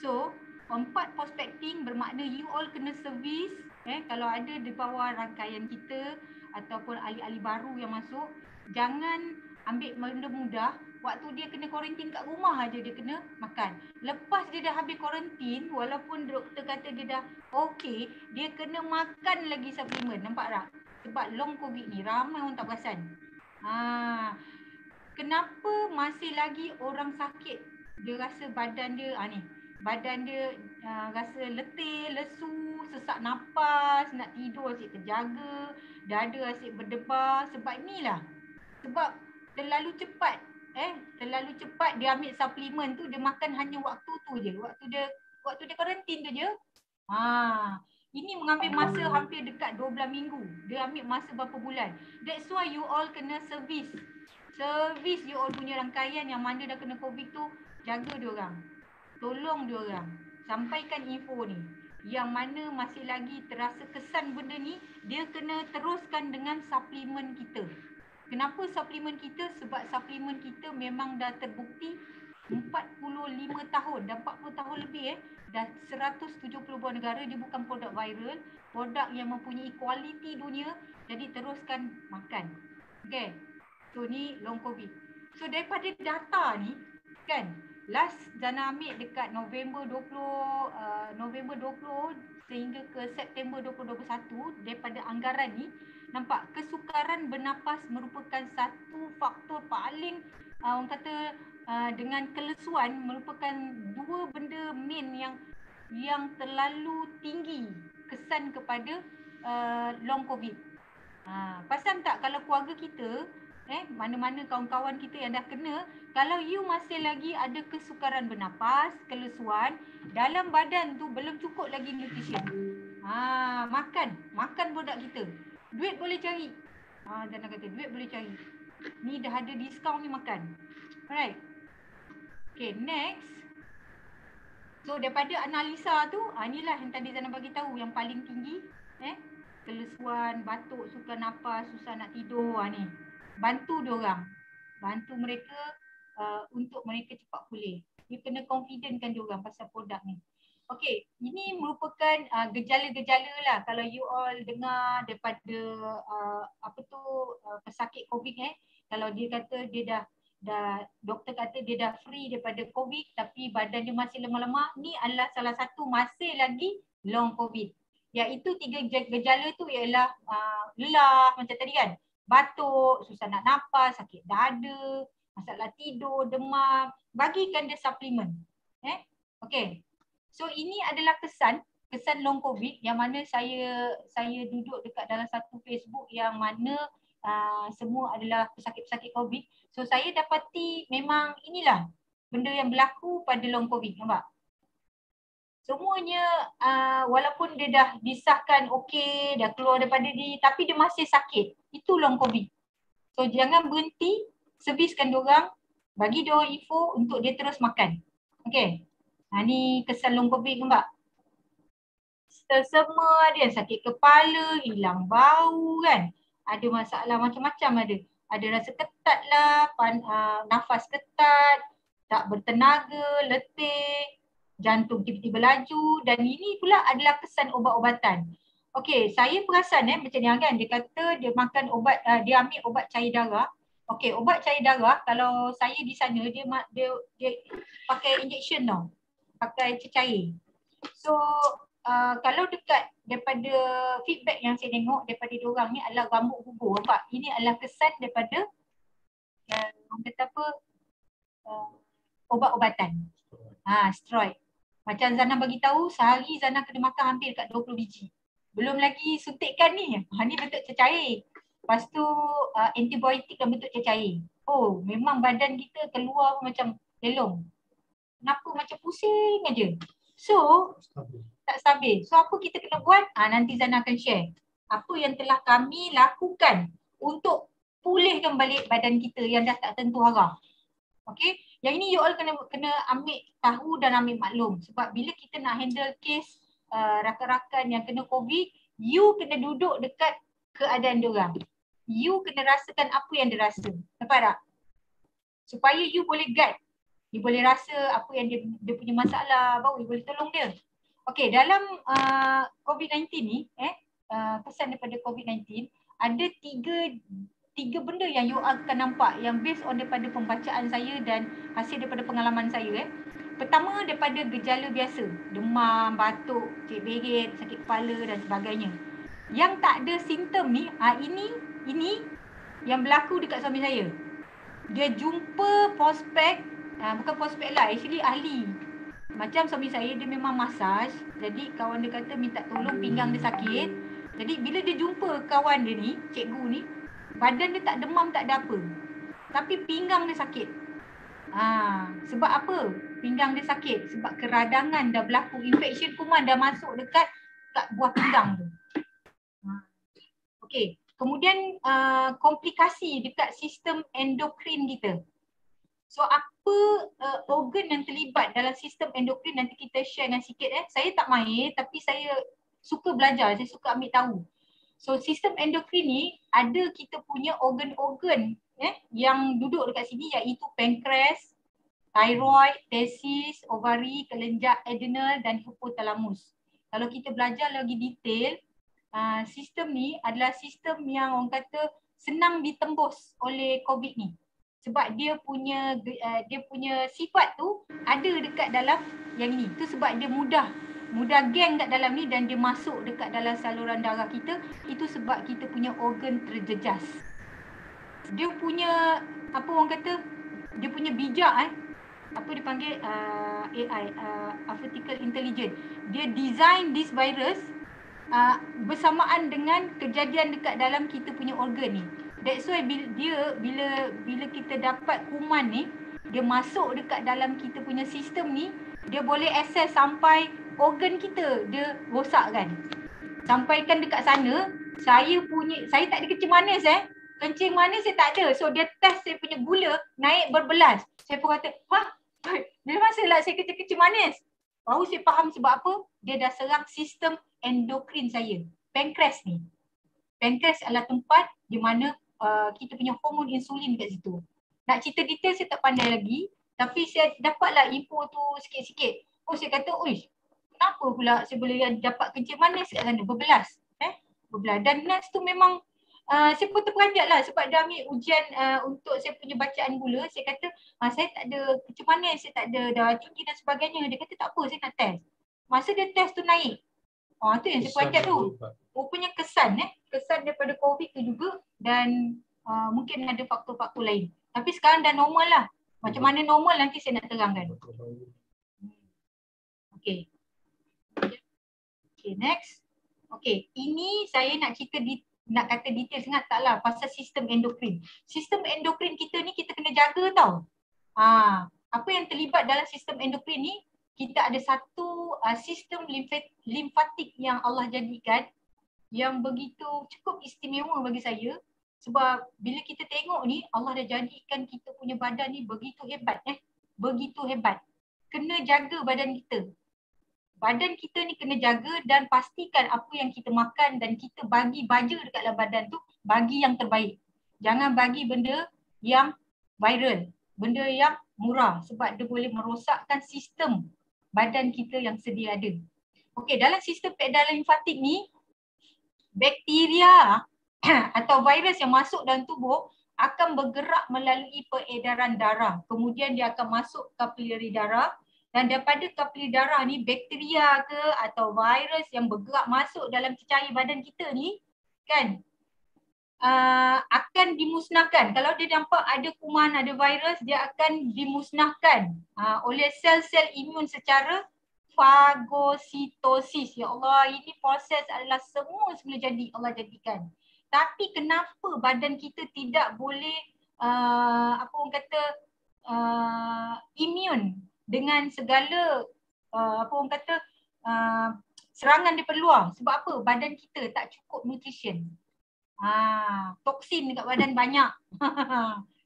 So, 4 prospecting bermakna you all kena servis. Kalau ada di bawah rangkaian kita ataupun ahli-ahli baru yang masuk, jangan ambil benda mudah. Waktu dia kena kuarantin kat rumah aja dia kena makan. Lepas dia dah habis kuarantin, walaupun doktor kata dia dah okey, dia kena makan lagi suplemen. Nampak tak? Sebab long COVID ni ramai orang tak perasan. Kenapa masih lagi orang sakit, dia rasa badan dia badan dia rasa letih, lesu, sesak nafas, nak tidur asyik terjaga, dada asyik berdebar. Sebab inilah. Sebab terlalu cepat dia ambil suplemen tu, dia makan hanya waktu tu je. Waktu dia kuarantin tu je. Ini mengambil masa hampir dekat 12 minggu. Dia ambil masa berapa bulan. That's why you all kena servis you all punya rangkaian yang mana dah kena COVID tu, jaga diorang. Tolong diorang. Sampaikan info ni. Yang mana masih lagi terasa kesan benda ni, dia kena teruskan dengan suplemen kita. Kenapa suplemen kita? Sebab suplemen kita memang dah terbukti 45 tahun, dah 40 tahun lebih dah 170 buah negara. Dia bukan produk viral, produk yang mempunyai kualiti dunia. Jadi teruskan makan. Okay. So ni long COVID. So daripada data ni kan, last Zana ambil dekat November 20 sehingga ke September 2021, daripada anggaran ni nampak kesukaran bernafas merupakan satu faktor paling orang kata dengan kelesuan, merupakan dua benda main yang terlalu tinggi kesan kepada long COVID. Perasan tak kalau keluarga kita, mana-mana kawan-kawan kita yang dah kena, kalau you masih lagi ada kesukaran bernafas, kelesuan, dalam badan tu belum cukup lagi nutrition. Makan produk kita. Duit boleh cari. Jangan kata duit boleh cari. Ni dah ada diskaun ni, makan. Alright. Okay, next. So daripada analisa tu, inilah yang tadi Zana bagi tahu yang paling tinggi, kelesuan, batuk, sukar nafas, susah nak tidur ni. Bantu diorang. Bantu mereka untuk mereka cepat pulih. You kena confidentkan diorang pasal produk ni. Okay, ini merupakan gejala-gejala lah kalau you all dengar daripada pesakit COVID kalau dia kata dia dah doktor kata dia dah free daripada COVID tapi badan dia masih lemah-lemah, ni adalah salah satu masih lagi long COVID. Iaitu 3 gejala tu ialah lelah macam tadi kan, batuk, susah nak nafas, sakit dada, masalah tidur, demam. Bagikan dia suplemen. Okay. So ini adalah kesan long COVID yang mana saya duduk dekat dalam satu Facebook yang mana semua adalah pesakit-pesakit COVID. So saya dapati memang inilah benda yang berlaku pada long COVID, nampak? Semuanya walaupun dia dah disahkan okey, dah keluar daripada ni, tapi dia masih sakit. Itu long COVID. So jangan berhenti, serviskan diorang, bagi diorang info untuk dia terus makan. Okay. Ni kesan long COVID, nampak? Semua ada, sakit kepala, hilang bau kan. Ada masalah macam-macam ada. ada rasa ketat lah, nafas ketat, tak bertenaga, letih, jantung tiba-tiba laju, dan ini pula adalah kesan obat-obatan. Okey, saya perasan macam ni kan, dia kata dia makan ubat, dia ambil ubat cair darah. Okey, ubat cair darah kalau saya di sana dia pakai injection tau, pakai cecair. So kalau dekat daripada feedback yang saya tengok daripada diorang ni adalah rambut gugur. Nampak? Ini adalah kesan daripada orang kata apa, obat-obatan. Steroid. Macam Zana bagi tahu, sehari Zana kena makan hampir dekat 20 biji. Belum lagi suntikan ni. Ni bentuk cecair. Lepas tu antibiotik dan bentuk cecair. Oh, memang badan kita keluar macam lelong. Kenapa macam pusing aja. So, tak stabil. So, apa kita kena buat? Nanti Zana akan share. Apa yang telah kami lakukan untuk pulihkan balik badan kita yang dah tak tentu arah. Okay? Yang ini you all kena ambil tahu dan ambil maklum. Sebab bila kita nak handle case rakan-rakan yang kena COVID, you kena duduk dekat keadaan diorang. You kena rasakan apa yang dia rasa. Nampak tak? Supaya you boleh guide. You boleh rasa apa yang dia punya masalah, baru you boleh tolong dia. Okay, dalam COVID-19 ni, kesan daripada COVID-19, ada tiga benda yang you akan nampak yang based on daripada pembacaan saya dan hasil daripada pengalaman saya. Pertama, daripada gejala biasa, demam, batuk, cek-berit, sakit kepala dan sebagainya. Yang tak ada simptom ni, ini yang berlaku dekat suami saya. Dia jumpa prospek, bukan prospek lah, actually ahli. Macam suami saya, dia memang masaj. Jadi kawan dia kata minta tolong pinggang dia sakit. Jadi bila dia jumpa kawan dia ni, cikgu ni, badan dia tak demam, tak ada apa. Tapi pinggang dia sakit. Sebab apa pinggang dia sakit? Sebab keradangan dah berlaku, infection kuman dah masuk dekat buah pinggang tu. Okey, kemudian komplikasi dekat sistem endokrin kita. So apa organ yang terlibat dalam sistem endokrin, nanti kita share dengan sikit. Saya tak mahir tapi saya suka belajar, saya suka ambil tahu. So sistem endokrin ni ada kita punya organ-organ yang duduk dekat sini, iaitu pankreas, thyroid, testis, ovari, kelenjar adrenal dan hipotalamus. Kalau kita belajar lagi detail, sistem ni adalah sistem yang orang kata senang ditembus oleh COVID ni. Sebab dia punya sifat tu ada dekat dalam yang ni. Itu sebab dia mudah geng kat dalam ni dan dia masuk dekat dalam saluran darah kita. Itu sebab kita punya organ terjejas. Dia punya apa orang kata, dia punya bijak apa dipanggil AI, artificial intelligence. Dia design this virus bersamaan dengan kejadian dekat dalam kita punya organ ni. That's why bila kita dapat kuman ni, dia masuk dekat dalam kita punya sistem ni, dia boleh access sampai organ kita, dia rosakkan. Sampaikan dekat sana, saya tak ada kencing manis kencing manis saya tak ada. So dia test saya punya gula naik berbelas. Saya pun kata, bila masa lah saya kencing manis? Baru saya faham sebab apa? Dia dah serang sistem endokrin saya. Pankreas ni. Pankreas adalah tempat di mana kita punya hormon insulin kat situ. Nak cerita detail saya tak pandai lagi. Tapi saya dapatlah info tu sikit-sikit. Saya kata, kenapa pula saya boleh dapat kencing manis kat sana? Berbelas. Berbelas. Dan nurse tu memang saya pun terperanjat lah sebab dia ambil ujian untuk saya punya bacaan gula. Saya kata, saya tak ada kencing manis, saya tak ada darah tinggi dan sebagainya. Dia kata tak apa, saya nak test. Masa dia test tu naik. Tu yang saya peranjat tu. Rupanya kesan daripada COVID tu juga dan mungkin ada faktor-faktor lain. Tapi sekarang dah normal lah. Macam mana normal nanti saya nak terangkan. Okay, next. Okay, ini saya nak cerita nak kata detail sangat taklah pasal sistem endokrin. Sistem endokrin kita ni kita kena jaga tau. Apa yang terlibat dalam sistem endokrin ni, kita ada satu sistem limfatik yang Allah jadikan yang begitu cukup istimewa bagi saya. Sebab bila kita tengok ni, Allah dah jadikan kita punya badan ni begitu hebat. Begitu hebat. Kena jaga badan kita. Badan kita ni kena jaga dan pastikan apa yang kita makan dan kita bagi baja dekat dalam badan tu, bagi yang terbaik. Jangan bagi benda yang viral, benda yang murah sebab dia boleh merosakkan sistem badan kita yang sedia ada. Okey, dalam sistem peredaran limfatik ni, bakteria atau virus yang masuk dalam tubuh akan bergerak melalui peredaran darah. Kemudian dia akan masuk kapilari darah, dan daripada kapilari darah ni bakteria ke atau virus yang bergerak masuk dalam cecair badan kita ni kan akan dimusnahkan. Kalau dia nampak ada kuman, ada virus, dia akan dimusnahkan oleh sel-sel imun secara fagositosis. Ya Allah, ini proses adalah semua jadi Allah jadikan. Tapi kenapa badan kita tidak boleh apa orang kata imun dengan segala apa orang kata serangan daripada luar? Sebab apa? Badan kita tak cukup nutrition. Toksin dekat badan banyak.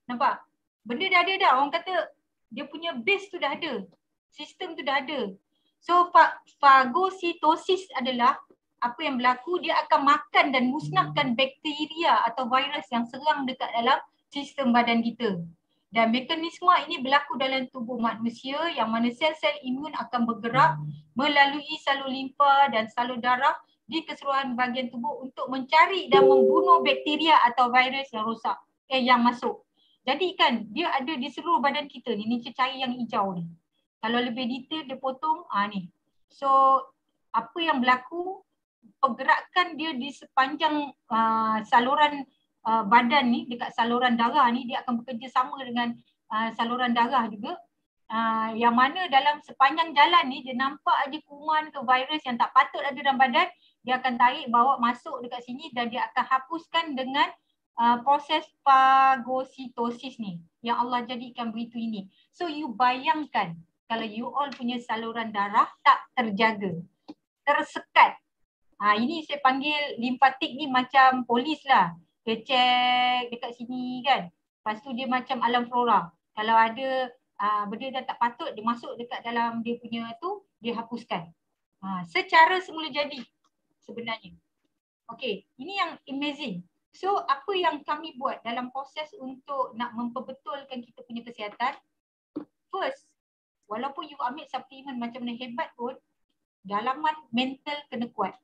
Nampak? Benda dah ada dah. Orang kata dia punya base tu dah ada. Sistem tu dah ada. So fagositosis adalah apa yang berlaku, dia akan makan dan musnahkan bakteria atau virus yang serang dekat dalam sistem badan kita. Dan mekanisme ini berlaku dalam tubuh manusia yang mana sel-sel imun akan bergerak melalui salur limfa dan salur darah di keseluruhan bahagian tubuh untuk mencari dan membunuh bakteria atau virus yang rosak, yang masuk. Jadi kan dia ada di seluruh badan kita ni, cecair yang hijau ni. Kalau lebih detail dia potong, ni. So apa yang berlaku, pergerakan dia di sepanjang saluran badan ni, dekat saluran darah ni, dia akan bekerja sama dengan saluran darah juga. Yang mana dalam sepanjang jalan ni dia nampak ada kuman ke virus yang tak patut ada dalam badan, dia akan tarik bawa masuk dekat sini dan dia akan hapuskan dengan proses fagositosis ni yang Allah jadikan begitu ini. So you bayangkan kalau you all punya saluran darah tak terjaga, tersekat. Ini saya panggil limfatik ni macam polis lah. Dia cek dekat sini kan. Lepas tu dia macam alam flora. Kalau ada benda dah tak patut, dia masuk dekat dalam dia punya tu, dia hapuskan. Secara semula jadi sebenarnya. Okey, ini yang amazing. So apa yang kami buat dalam proses untuk nak memperbetulkan kita punya kesihatan? First, walaupun you ambil suplemen macam mana hebat pun, dalaman mental kena kuat.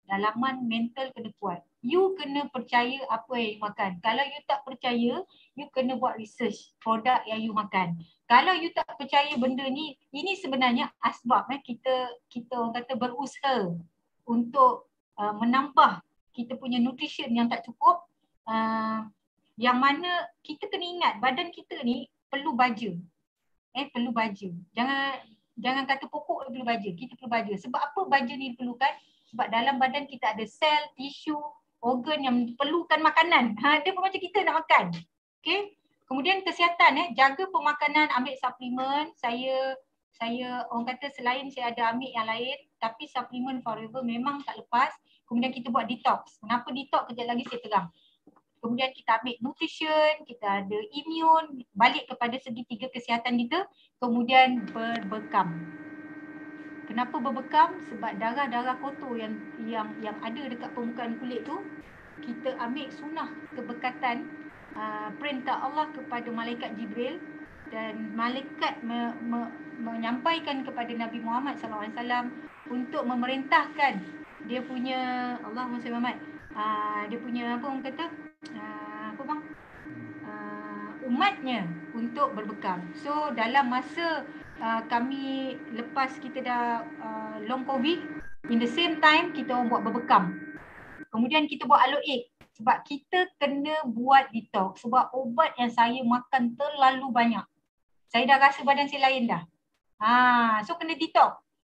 Dalaman mental kena kuat. You kena percaya apa yang you makan. Kalau you tak percaya, you kena buat research produk yang you makan. Kalau you tak percaya benda ni, ini sebenarnya asbab kita orang kata berusaha untuk menambah kita punya nutrition yang tak cukup. Yang mana kita kena ingat badan kita ni perlu baja. Perlu baja. Jangan kata pokok perlu baja. Kita perlu baja. Sebab apa baja ni diperlukan? Sebab dalam badan kita ada sel, tisu, organ yang perlukan makanan. Dia pun macam kita nak makan. Okay. Kemudian kesihatan, jaga pemakanan, ambil suplemen. Saya orang kata selain saya ada ambil yang lain, tapi suplemen forever memang tak lepas. Kemudian kita buat detox. Kenapa detox? Kejap lagi saya terang. Kemudian kita ambil nutrition, kita ada immune, balik kepada segitiga kesihatan kita. Kemudian berbekam. Kenapa berbekam? Sebab darah-darah kotor yang ada dekat permukaan kulit tu, kita ambil sunnah kebekatan, perintah Allah kepada malaikat Jibril, dan malaikat menyampaikan kepada Nabi Muhammad SAW untuk memerintahkan dia punya Allahumma salli Muhammad, dia punya apa orang kata umatnya untuk berbekam. So dalam masa kami lepas kita dah long covid, in the same time kita orang buat berbekam. Kemudian kita buat aloe sebab kita kena buat detox sebab ubat yang saya makan terlalu banyak. Saya dah rasa badan saya lain dah. So kena detox.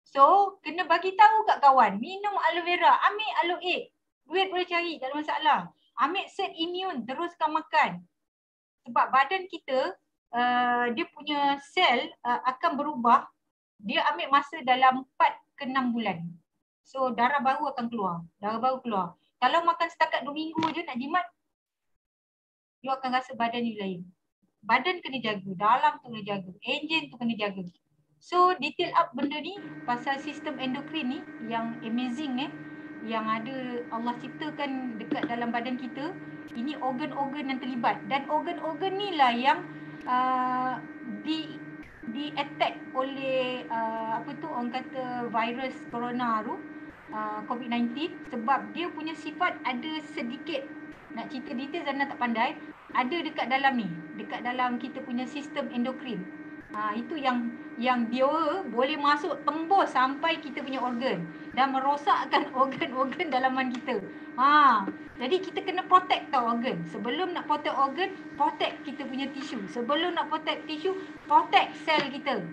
So kena bagi tahu kat kawan, minum aloe vera, ambil aloe. Duit boleh cari, tak ada masalah. Ambil set immune, teruskan makan. Sebab badan kita dia punya sel akan berubah. Dia ambil masa dalam 4 ke 6 bulan. So darah baru akan keluar. Darah baru keluar. Kalau makan setakat 2 minggu je nak jimat, you akan rasa badan you lain. Badan kena jaga, dalam tu kena jaga, engine tu kena jaga. So detail up benda ni pasal sistem endokrin ni yang amazing yang ada Allah ciptakan dekat dalam badan kita, ini organ-organ yang terlibat, dan organ-organ ni lah yang di attack oleh apa tu orang kata virus corona tu, COVID-19, sebab dia punya sifat ada sedikit, nak cerita detail Zana tak pandai, ada dekat dalam ni, dekat dalam kita punya sistem endokrin. Itu yang dia boleh masuk tembus sampai kita punya organ dan merosakkan organ-organ dalaman kita. Jadi kita kena protect tau organ. Sebelum nak protect organ, protect kita punya tisu. Sebelum nak protect tisu, protect sel kita.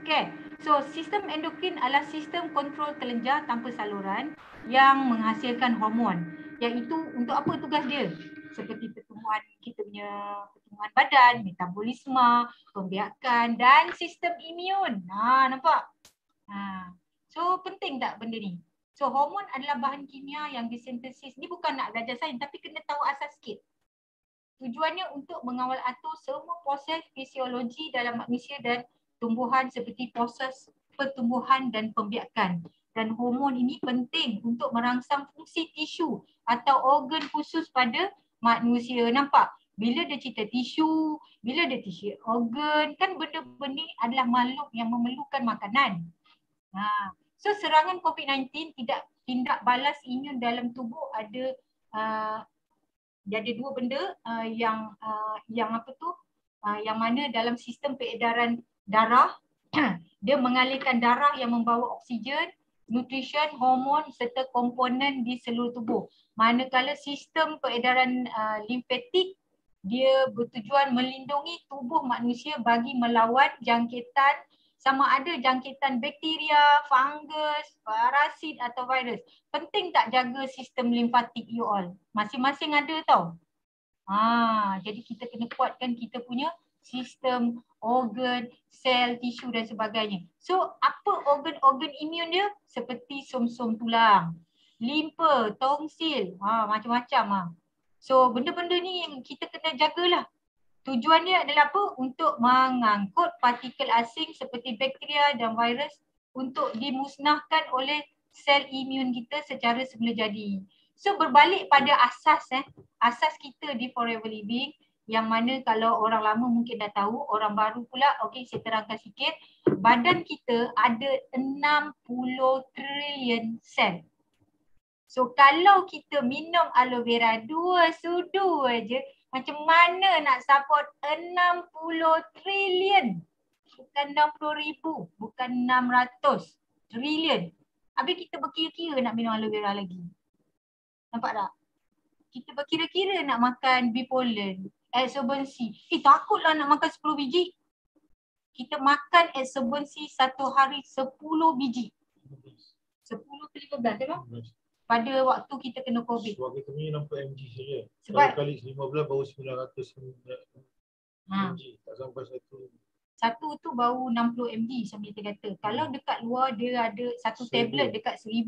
Okay. So sistem endokrin adalah sistem kontrol kelenjar tanpa saluran yang menghasilkan hormon. Yang itu untuk apa tugas dia? Seperti pertumbuhan kita punya pertumbuhan badan, metabolisme, pembiakan dan sistem imun. Nampak? So penting tak benda ni? So hormon adalah bahan kimia yang disintesis. Ni bukan nak belajar sains tapi kena tahu asas sikit. Tujuannya untuk mengawal atur semua proses fisiologi dalam manusia dan tumbuhan seperti proses pertumbuhan dan pembiakan. Dan hormon ini penting untuk merangsang fungsi tisu atau organ khusus pada manusia. Nampak? Bila dia cerita tisu, bila dia cerita organ, kan benda-benda ni adalah makhluk yang memerlukan makanan. So serangan COVID-19 tindak balas imun dalam tubuh ada dua benda yang apa tu? Yang mana dalam sistem peredaran darah dia mengalirkan darah yang membawa oksigen, nutrition, hormon serta komponen di seluruh tubuh. Manakala sistem peredaran limfatik dia bertujuan melindungi tubuh manusia bagi melawan jangkitan, sama ada jangkitan bakteria, fungus, parasit atau virus. Penting tak jaga sistem limfatik you all? Masing-masing ada tau. Jadi kita kena kuatkan kita punya sistem, organ, sel, tisu dan sebagainya. So apa organ-organ imun dia? Seperti som-som tulang, limpa, tongsil, macam-macam. So benda-benda ni yang kita kena jagalah. Tujuan dia adalah apa? Untuk mengangkut partikel asing seperti bakteria dan virus untuk dimusnahkan oleh sel imun kita secara semula jadi. So berbalik pada asas kita di Forever Living, yang mana kalau orang lama mungkin dah tahu, orang baru pula, okey saya terangkan sikit. Badan kita ada 60 trilion sel. So kalau kita minum aloe vera 2 sudu aja, macam mana nak support 60 trilion? Bukan 60,000, bukan 600 trilion. Habis kita berkira-kira nak minum aloe vera lagi. Nampak tak? Kita berkira-kira nak makan bipolen, absorbency. Takutlah nak makan 10 biji. Kita makan absorbency satu hari 10 biji. 10 ke 15 memang? Pada waktu kita kena COVID. Sebab kita ni 60 mg saja. Sebab kali 15 baru 900 mg. Tak sampai satu tu baru 60 mg sambil kita kata. Kalau dekat luar dia ada satu tablet dekat 1000.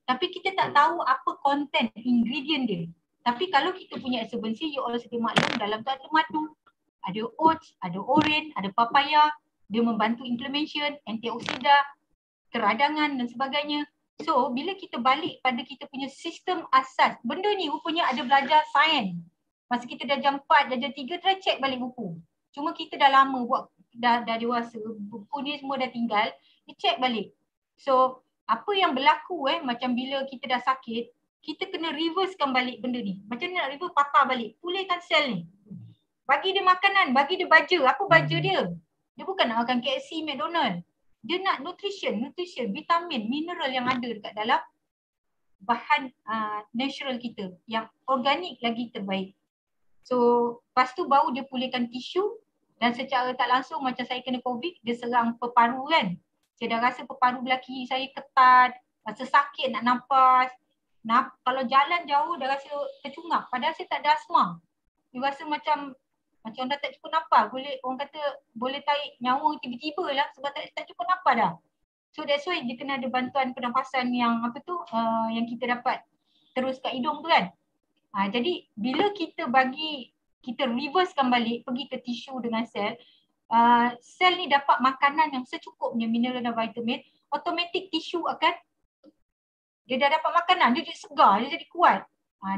Tapi kita tak tahu apa konten ingredient dia. Tapi kalau kita punya absorbency, you all sedia maklum dalam tu ada madu, ada oats, ada orange, ada papaya. Dia membantu inflammation, antioksidan, keradangan dan sebagainya. So bila kita balik pada kita punya sistem asas, benda ni rupanya ada belajar sains. Masa kita dah jam 4, dah jam 3, try check balik buku. Cuma kita dah lama buat, dah dewasa, buku ni semua dah tinggal, dia check balik. So apa yang berlaku macam bila kita dah sakit, kita kena reversekan balik benda ni. Macam mana nak reverse? Patah balik, pulihkan sel ni. Bagi dia makanan, bagi dia baja. Apa baja dia? Dia bukan nak makan KFC, McDonald. Dia nak nutrition, vitamin, mineral yang ada dekat dalam bahan natural kita. Yang organik lagi terbaik. So, lepas tu baru dia pulihkan tisu dan secara tak langsung macam saya kena COVID, dia serang peparu kan. Saya dah rasa peparu belah kiri saya ketat, rasa sakit nak nampas. Kalau jalan jauh dah rasa tercungap. Padahal saya tak ada asma. Dia rasa macam dah tak cukup nafas. Orang kata boleh tarik nyawa tiba-tiba lah sebab tak cukup nafas dah. So that's why dia kena ada bantuan pernafasan yang yang kita dapat terus kat hidung tu kan. Jadi bila kita reversekan balik, pergi ke tisu dengan sel, sel ni dapat makanan yang secukupnya, mineral dan vitamin, automatik tisu akan Dia dah dapat makanan, dia jadi segar, dia jadi kuat.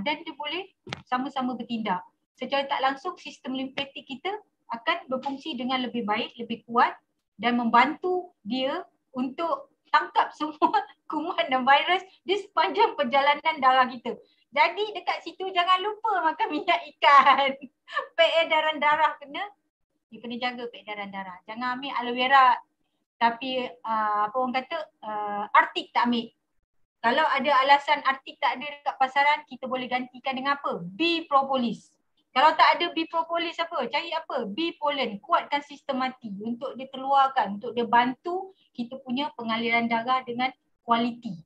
Dan dia boleh sama-sama bertindak. Secara tak langsung sistem limfatik kita akan berfungsi dengan lebih baik, lebih kuat dan membantu dia untuk tangkap semua kuman dan virus di sepanjang perjalanan darah kita. Jadi dekat situ jangan lupa makan minyak ikan. Peredaran darah kena jaga peredaran darah. Jangan ambil aloe vera tapi apa orang kata artik tak ambil. Kalau ada alasan artik tak ada dekat pasaran, kita boleh gantikan dengan apa? Bee propolis. Kalau tak ada bee propolis apa? Cari apa? Bee pollen. Kuatkan sistem mati untuk dia keluarkan, untuk dia bantu kita punya pengaliran darah dengan kualiti.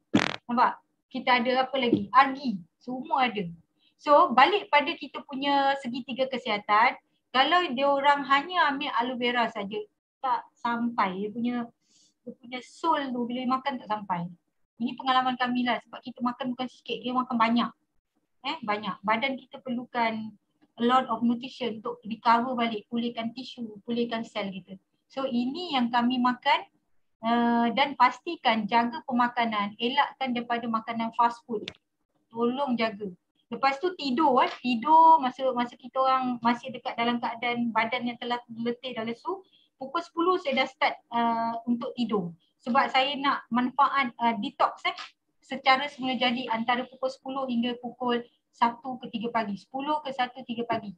Nampak? Kita ada apa lagi? Argi. Semua ada. So balik pada kita punya segitiga kesihatan, kalau dia orang hanya ambil aloe vera saja, tak sampai. Dia punya soul tu bila makan tak sampai. Ini pengalaman kami lah sebab kita makan bukan sikit, dia makan banyak. Banyak. Badan kita perlukan a lot of nutrition untuk recover balik, pulihkan tisu, pulihkan sel kita. So ini yang kami makan dan pastikan jaga pemakanan, elakkan daripada makanan fast food. Tolong jaga. Lepas tu tidur masa kita orang masih dekat dalam keadaan badan yang telah letih dan lesu, pukul 10 saya dah start untuk tidur. Sebab saya nak manfaat detox secara semula jadi antara pukul 10 hingga pukul 1 ke 3 pagi. 10 ke 1, 3 pagi.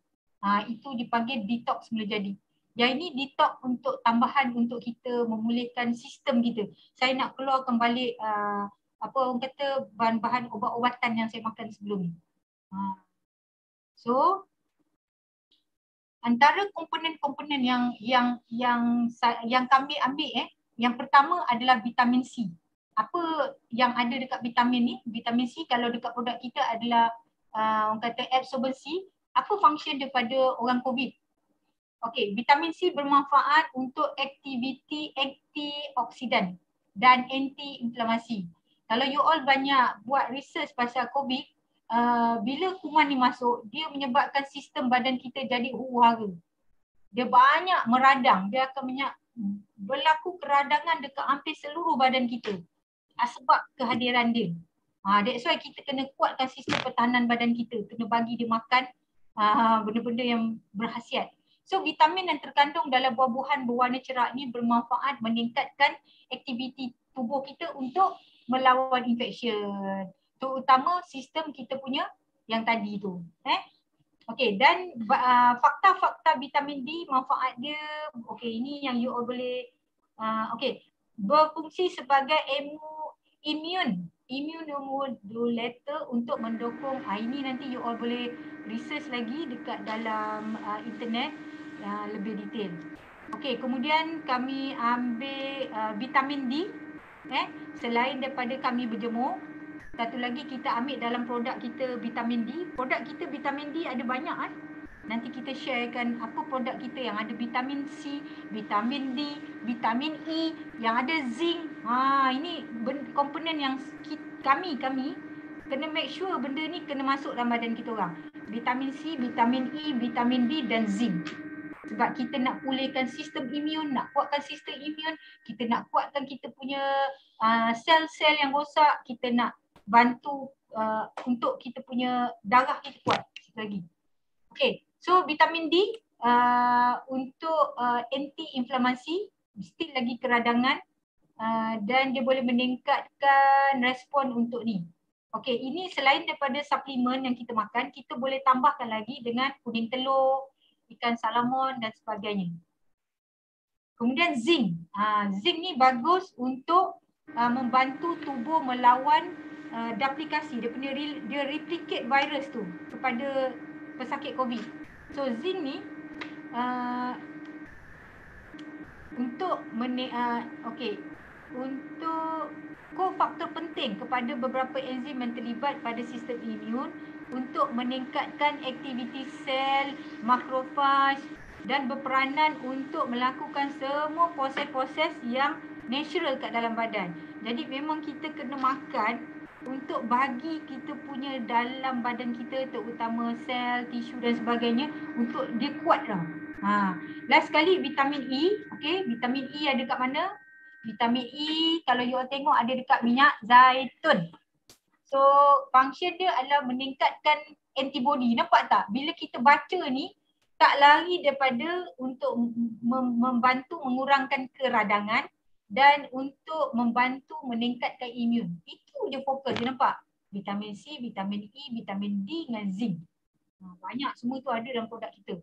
Itu dipanggil detox semula jadi. Yang ini detox untuk tambahan untuk kita memulihkan sistem kita. Saya nak keluarkan balik apa orang kata bahan-bahan obat-obatan yang saya makan sebelum ni. So antara komponen-komponen yang kami ambil yang pertama adalah vitamin C. Apa yang ada dekat vitamin ni? Vitamin C kalau dekat produk kita adalah orang kata absorbency. Apa function daripada orang COVID? Okey, vitamin C bermanfaat untuk aktiviti antioksidan dan anti-inflamasi. Kalau you all banyak buat research pasal COVID, bila kuman ni masuk, dia menyebabkan sistem badan kita jadi huru-hara. Dia banyak meradang, dia akan berlaku keradangan dekat hampir seluruh badan kita sebab kehadiran dia. That's why kita kena kuatkan sistem pertahanan badan kita, kena bagi dia makan benda-benda yang berkhasiat. So vitamin yang terkandung dalam buah-buahan berwarna cerah ni bermanfaat meningkatkan aktiviti tubuh kita untuk melawan infection. Terutama sistem kita punya yang tadi tu. Okey, dan fakta-fakta vitamin D, manfaat dia, okey, ini yang you all boleh, okey, berfungsi sebagai immunomodulator untuk mendukung, ini nanti you all boleh research lagi dekat dalam internet lebih detail. Okey, kemudian kami ambil vitamin D, selain daripada kami berjemur, satu lagi kita ambil dalam produk kita vitamin D. Produk kita vitamin D ada banyak Nanti kita sharekan apa produk kita yang ada vitamin C, vitamin D, vitamin E, yang ada zinc. Ini komponen yang kami kena make sure benda ni kena masuk dalam badan kita orang. Vitamin C, vitamin E, vitamin D dan zinc. Sebab kita nak pulihkan sistem imun, nak kuatkan sistem imun, kita nak kuatkan kita punya sel-sel yang rosak, kita nak bantu untuk kita punya darah kita kuat lagi. Okay, so vitamin D untuk anti-inflamasi, still lagi keradangan dan dia boleh meningkatkan respon untuk ni. Okay, ini selain daripada suplemen yang kita makan, kita boleh tambahkan lagi dengan kuning telur, ikan salamon dan sebagainya. Kemudian zinc. Zinc ni bagus untuk membantu tubuh melawan duplikasi, dia replicate virus tu kepada pesakit COVID. So zinc ni untuk untuk kofaktor penting kepada beberapa enzim yang terlibat pada sistem imun untuk meningkatkan aktiviti sel, makrofaj dan berperanan untuk melakukan semua proses-proses yang natural kat dalam badan. Jadi memang kita kena makan untuk bagi kita punya dalam badan kita, terutama sel, tisu dan sebagainya, untuk dia kuat lah. Last sekali vitamin E. Okay, vitamin E ada kat mana? Vitamin E kalau you all tengok ada dekat minyak zaitun. So function dia adalah meningkatkan antibody. Nampak tak? Bila kita baca ni tak lari daripada untuk membantu mengurangkan keradangan dan untuk membantu meningkatkan imun. Itu je fokus dia, nampak? Vitamin C, vitamin E, vitamin D dengan zinc. Banyak semua tu ada dalam produk kita.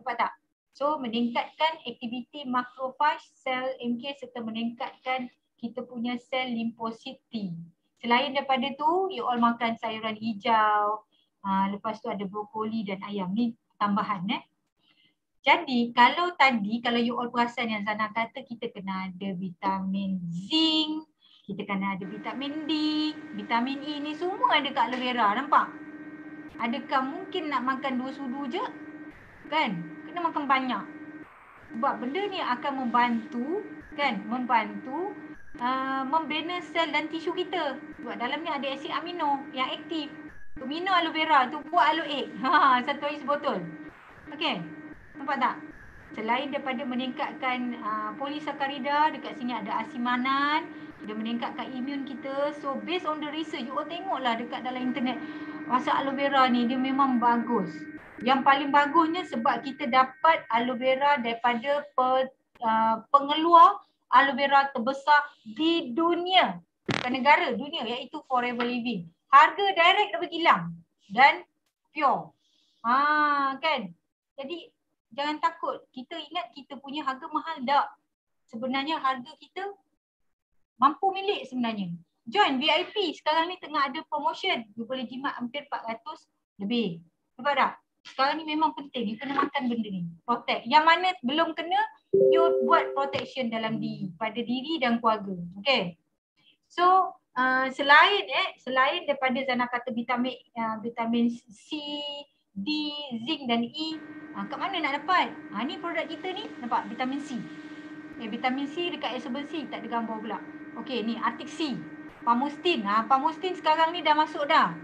Nampak tak? So meningkatkan aktiviti makrofag, sel MK serta meningkatkan kita punya sel limfosit T. Selain daripada tu, you all makan sayuran hijau, lepas tu ada brokoli dan ayam. Ni tambahan Jadi kalau you all perasan yang Zana kata kita kena ada vitamin zinc, kita kena ada vitamin D, vitamin E ni semua ada kat aloe vera, nampak? Adakah mungkin nak makan 2 sudu je? Kan? Kena makan banyak. Sebab benda ni akan membantu membina sel dan tisu kita. Sebab dalam ni ada asid amino yang aktif. Tu minum aloe vera, tu buat aloe egg. Satu hari sebotol. Okey. Nampak tak? Selain daripada meningkatkan polisakarida, dekat sini ada asimanan, dia meningkatkan imun kita. So based on the research, you all tengoklah dekat dalam internet. Masa aloe vera ni dia memang bagus. Yang paling bagusnya sebab kita dapat aloe vera daripada pengeluar aloe vera terbesar di dunia, bukan negara, dunia, iaitu Forever Living. Harga direct dapat hilang dan pure. Kan? Jadi jangan takut. Kita ingat kita punya harga mahal, tak. Sebenarnya harga kita mampu milik sebenarnya. Join VIP sekarang ni tengah ada promotion. You boleh jimat hampir 400 lebih. Nampak tak? Sekarang ni memang penting. You kena makan benda ni. Protect. Yang mana belum kena, you buat protection dalam diri. Pada diri dan keluarga. Okay. So, selain daripada Zana kata vitamin C, D, zinc dan E, kat mana nak dapat? Ni produk kita ni, nampak vitamin C. Vitamin C dekat absorbency, tak ada gambar pula. Okay, ni Arctic C. Pamustin. Pamustin sekarang ni dah masuk dah.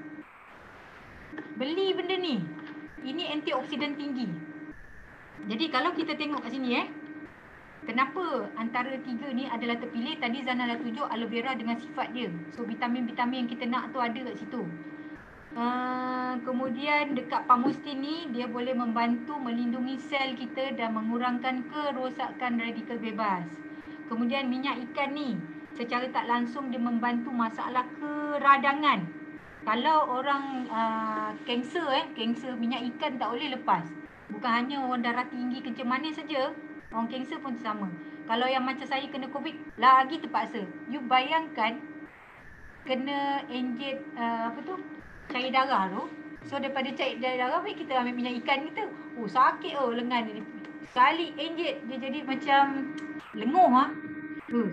Beli benda ni. Ini antioksidan tinggi. Jadi kalau kita tengok kat sini kenapa antara 3 ni adalah terpilih. Tadi Zana dah tunjuk aloe vera dengan sifat dia. So vitamin-vitamin yang kita nak tu ada kat situ. Kemudian dekat pamustin ni dia boleh membantu melindungi sel kita dan mengurangkan kerosakan radikal bebas. Kemudian minyak ikan ni secara tak langsung dia membantu masalah keradangan. Kalau orang kanser minyak ikan tak boleh lepas. Bukan hanya orang darah tinggi kencing manis saja, orang kanser pun sama. Kalau yang macam saya kena COVID lagi terpaksa. You bayangkan kena inject cair darah tu. So daripada cair darah kita ambil minyak ikan kita. Sakit lengan ni. Sekali inject dia jadi macam lenguh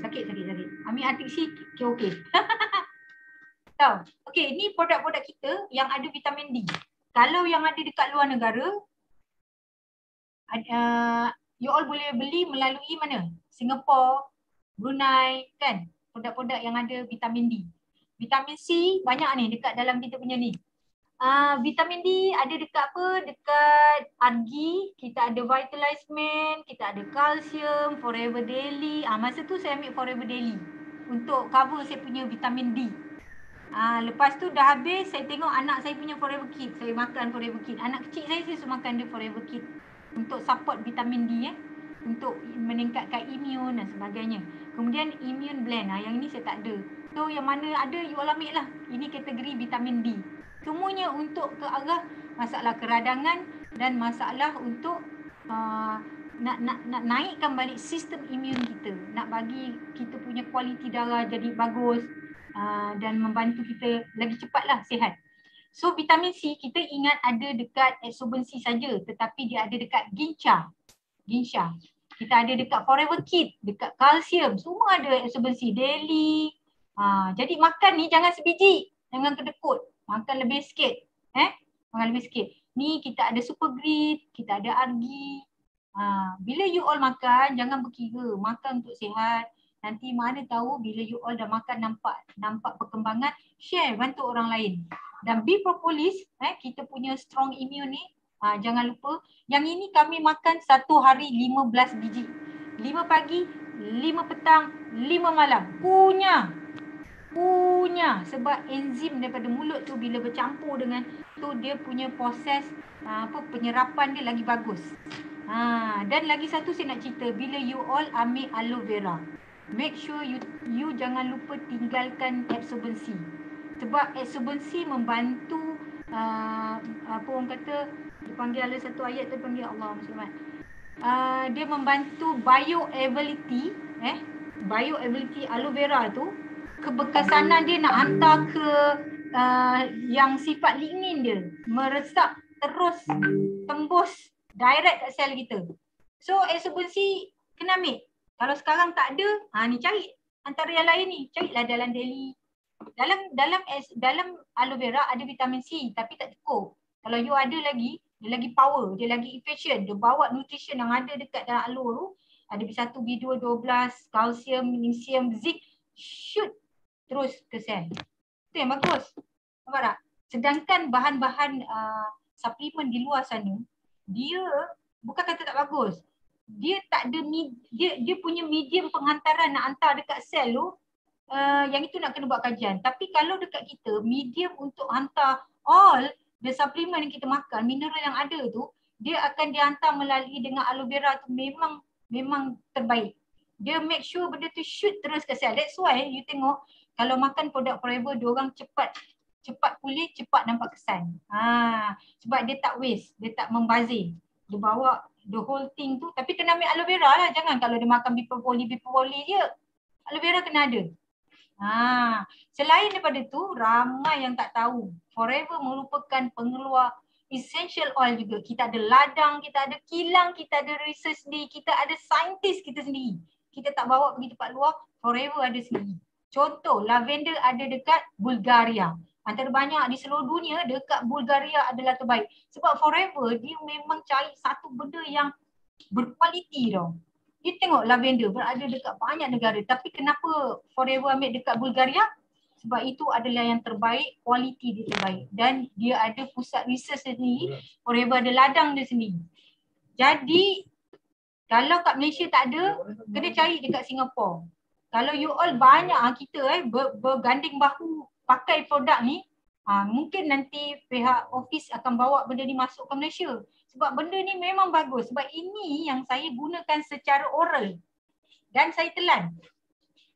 sakit. Ambil Arctic C okey. Tahu. Okey, ni produk-produk kita yang ada vitamin D. Kalau yang ada dekat luar negara, you all boleh beli melalui mana? Singapura, Brunei, kan? Produk-produk yang ada vitamin D. Vitamin C banyak ni dekat dalam kita punya ni. Vitamin D ada dekat apa? Dekat Argi, kita ada Vitalize Man, kita ada kalsium, Forever Daily. Masa tu saya ambil Forever Daily untuk cover saya punya vitamin D. Lepas tu dah habis, saya tengok anak saya punya Forever Kid. Saya makan Forever Kid. Anak kecil saya suruh makan dia Forever Kid untuk support vitamin D untuk meningkatkan imun dan sebagainya. Kemudian immune blend. Yang ini saya tak ada. So yang mana ada, you all ambil lah. Ini kategori vitamin D. Semuanya untuk ke arah masalah keradangan dan masalah untuk nak naikkan balik sistem imun kita. Nak bagi kita punya kualiti darah jadi bagus. Dan membantu kita lagi cepatlah sihat. So vitamin C kita ingat ada dekat absorbency saja, tetapi dia ada dekat Gincha. Kita ada dekat Forever Kid, dekat kalsium, semua ada absorbency daily. Jadi makan ni jangan sebiji, jangan kedekut. Makan lebih sikit. Makan lebih sikit. Ni kita ada Super Grit, kita ada Argi. Bila you all makan, jangan berkira makan untuk sihat. Nanti mana tahu bila you all dah makan nampak perkembangan, share, bantu orang lain. Dan bee propolis, kita punya strong immune ni, jangan lupa. Yang ini kami makan satu hari 15 biji. 5 pagi, 5 petang, 5 malam. Punya. punya, sebab enzim daripada mulut tu bila bercampur dengan tu dia punya proses penyerapan dia lagi bagus. Dan lagi satu saya nak cerita, bila you all ambil aloe vera, make sure you jangan lupa tinggalkan absorbency. Sebab absorbency membantu apa orang kata, dipanggil ada satu ayat tu panggil Allah Muslimat. Dia membantu bioavailability aloe vera tu, kebekasanan dia nak hantar ke yang sifat lignin dia meresap terus tembus direct kat sel kita. So absorbency kena ambil. Kalau sekarang tak ada, ni cari antara yang lain ni, carilah dalam daily. Dalam aloe vera ada vitamin C tapi tak cukup. Kalau you ada lagi, dia lagi power, dia lagi efficient, dia bawa nutrition yang ada dekat dalam aloe tu. Ada B1, B2, 12, kalsium, magnesium, zinc, shoot terus ke sel. Itu yang bagus. Nampak tak? Sedangkan bahan-bahan suplemen di luar sana, dia bukan kata tak bagus. Dia tak ada, dia punya medium penghantaran nak hantar dekat sel tu, yang itu nak kena buat kajian. Tapi kalau dekat kita, medium untuk hantar all the supplement yang kita makan, mineral yang ada tu, dia akan dihantar melalui dengan aloe vera tu memang terbaik. Dia make sure benda tu shoot terus ke sel. That's why you tengok kalau makan produk Forever, diorang cepat pulih, cepat nampak kesan. Sebab dia tak waste, dia tak membazir. Dia bawa the whole thing tu, tapi kena ambil aloe vera lah. Jangan kalau dia makan bitter poli je. Aloe vera kena ada. Selain daripada tu, ramai yang tak tahu Forever merupakan pengeluar essential oil juga. Kita ada ladang, kita ada kilang, kita ada research sendiri, kita ada saintis kita sendiri. Kita tak bawa pergi tempat luar, Forever ada sendiri. Contoh, lavender ada dekat Bulgaria. Antara banyak di seluruh dunia, dekat Bulgaria adalah terbaik. Sebab Forever dia memang cari satu benda yang berkualiti tau. You tengok lavender berada dekat banyak negara, tapi kenapa Forever ambil dekat Bulgaria? Sebab itu adalah yang terbaik, kualiti dia terbaik. Dan dia ada pusat research sendiri, Forever ada ladang dia sendiri. Jadi, kalau kat Malaysia tak ada, kena cari dekat Singapura. Kalau you all banyak kita berganding bahu pakai produk ni, mungkin nanti pihak office akan bawa benda ni masuk ke Malaysia. Sebab benda ni memang bagus. Sebab ini yang saya gunakan secara oral. Dan saya telan.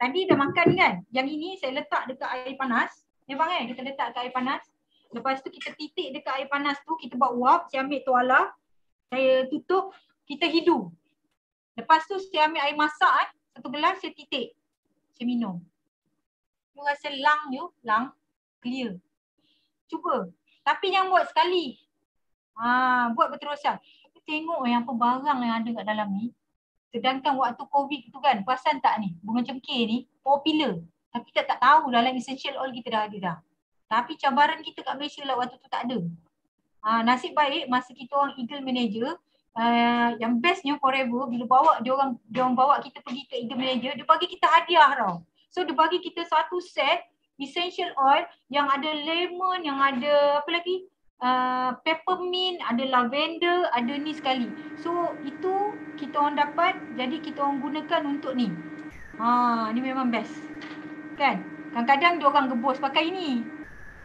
Tadi dah makan kan? Yang ini saya letak dekat air panas. Memang kita letak dekat air panas. Lepas tu kita titik dekat air panas tu. Kita buat uap. Saya ambil tuala. Saya tutup. Kita hidu. Lepas tu saya ambil air masak. Satu gelas saya titik. Saya minum. You rasa lang clear. Cuba. Tapi jangan buat sekali. Buat berterusan. Tengok yang apa barang yang ada kat dalam ni. Sedangkan waktu COVID tu kan, perasan tak ni? Bunga cengkeh ni popular. Tapi kita tak tahu dalam essential oil kita dah ada dah. Tapi cabaran kita kat Malaysia lah waktu tu tak ada. Nasib baik masa kita orang Eagle Manager, yang bestnya Forever, bila bawa dia orang bawa kita pergi ke Eagle Manager, dia bagi kita hadiah tau. So dia bagi kita satu set essential oil yang ada lemon, yang ada apa lagi? Peppermint, ada lavender, ada ni sekali. So itu kita orang dapat, jadi kita orang gunakan untuk ni. Ni memang best. Kan? Kadang-kadang dia orang gebos pakai ni.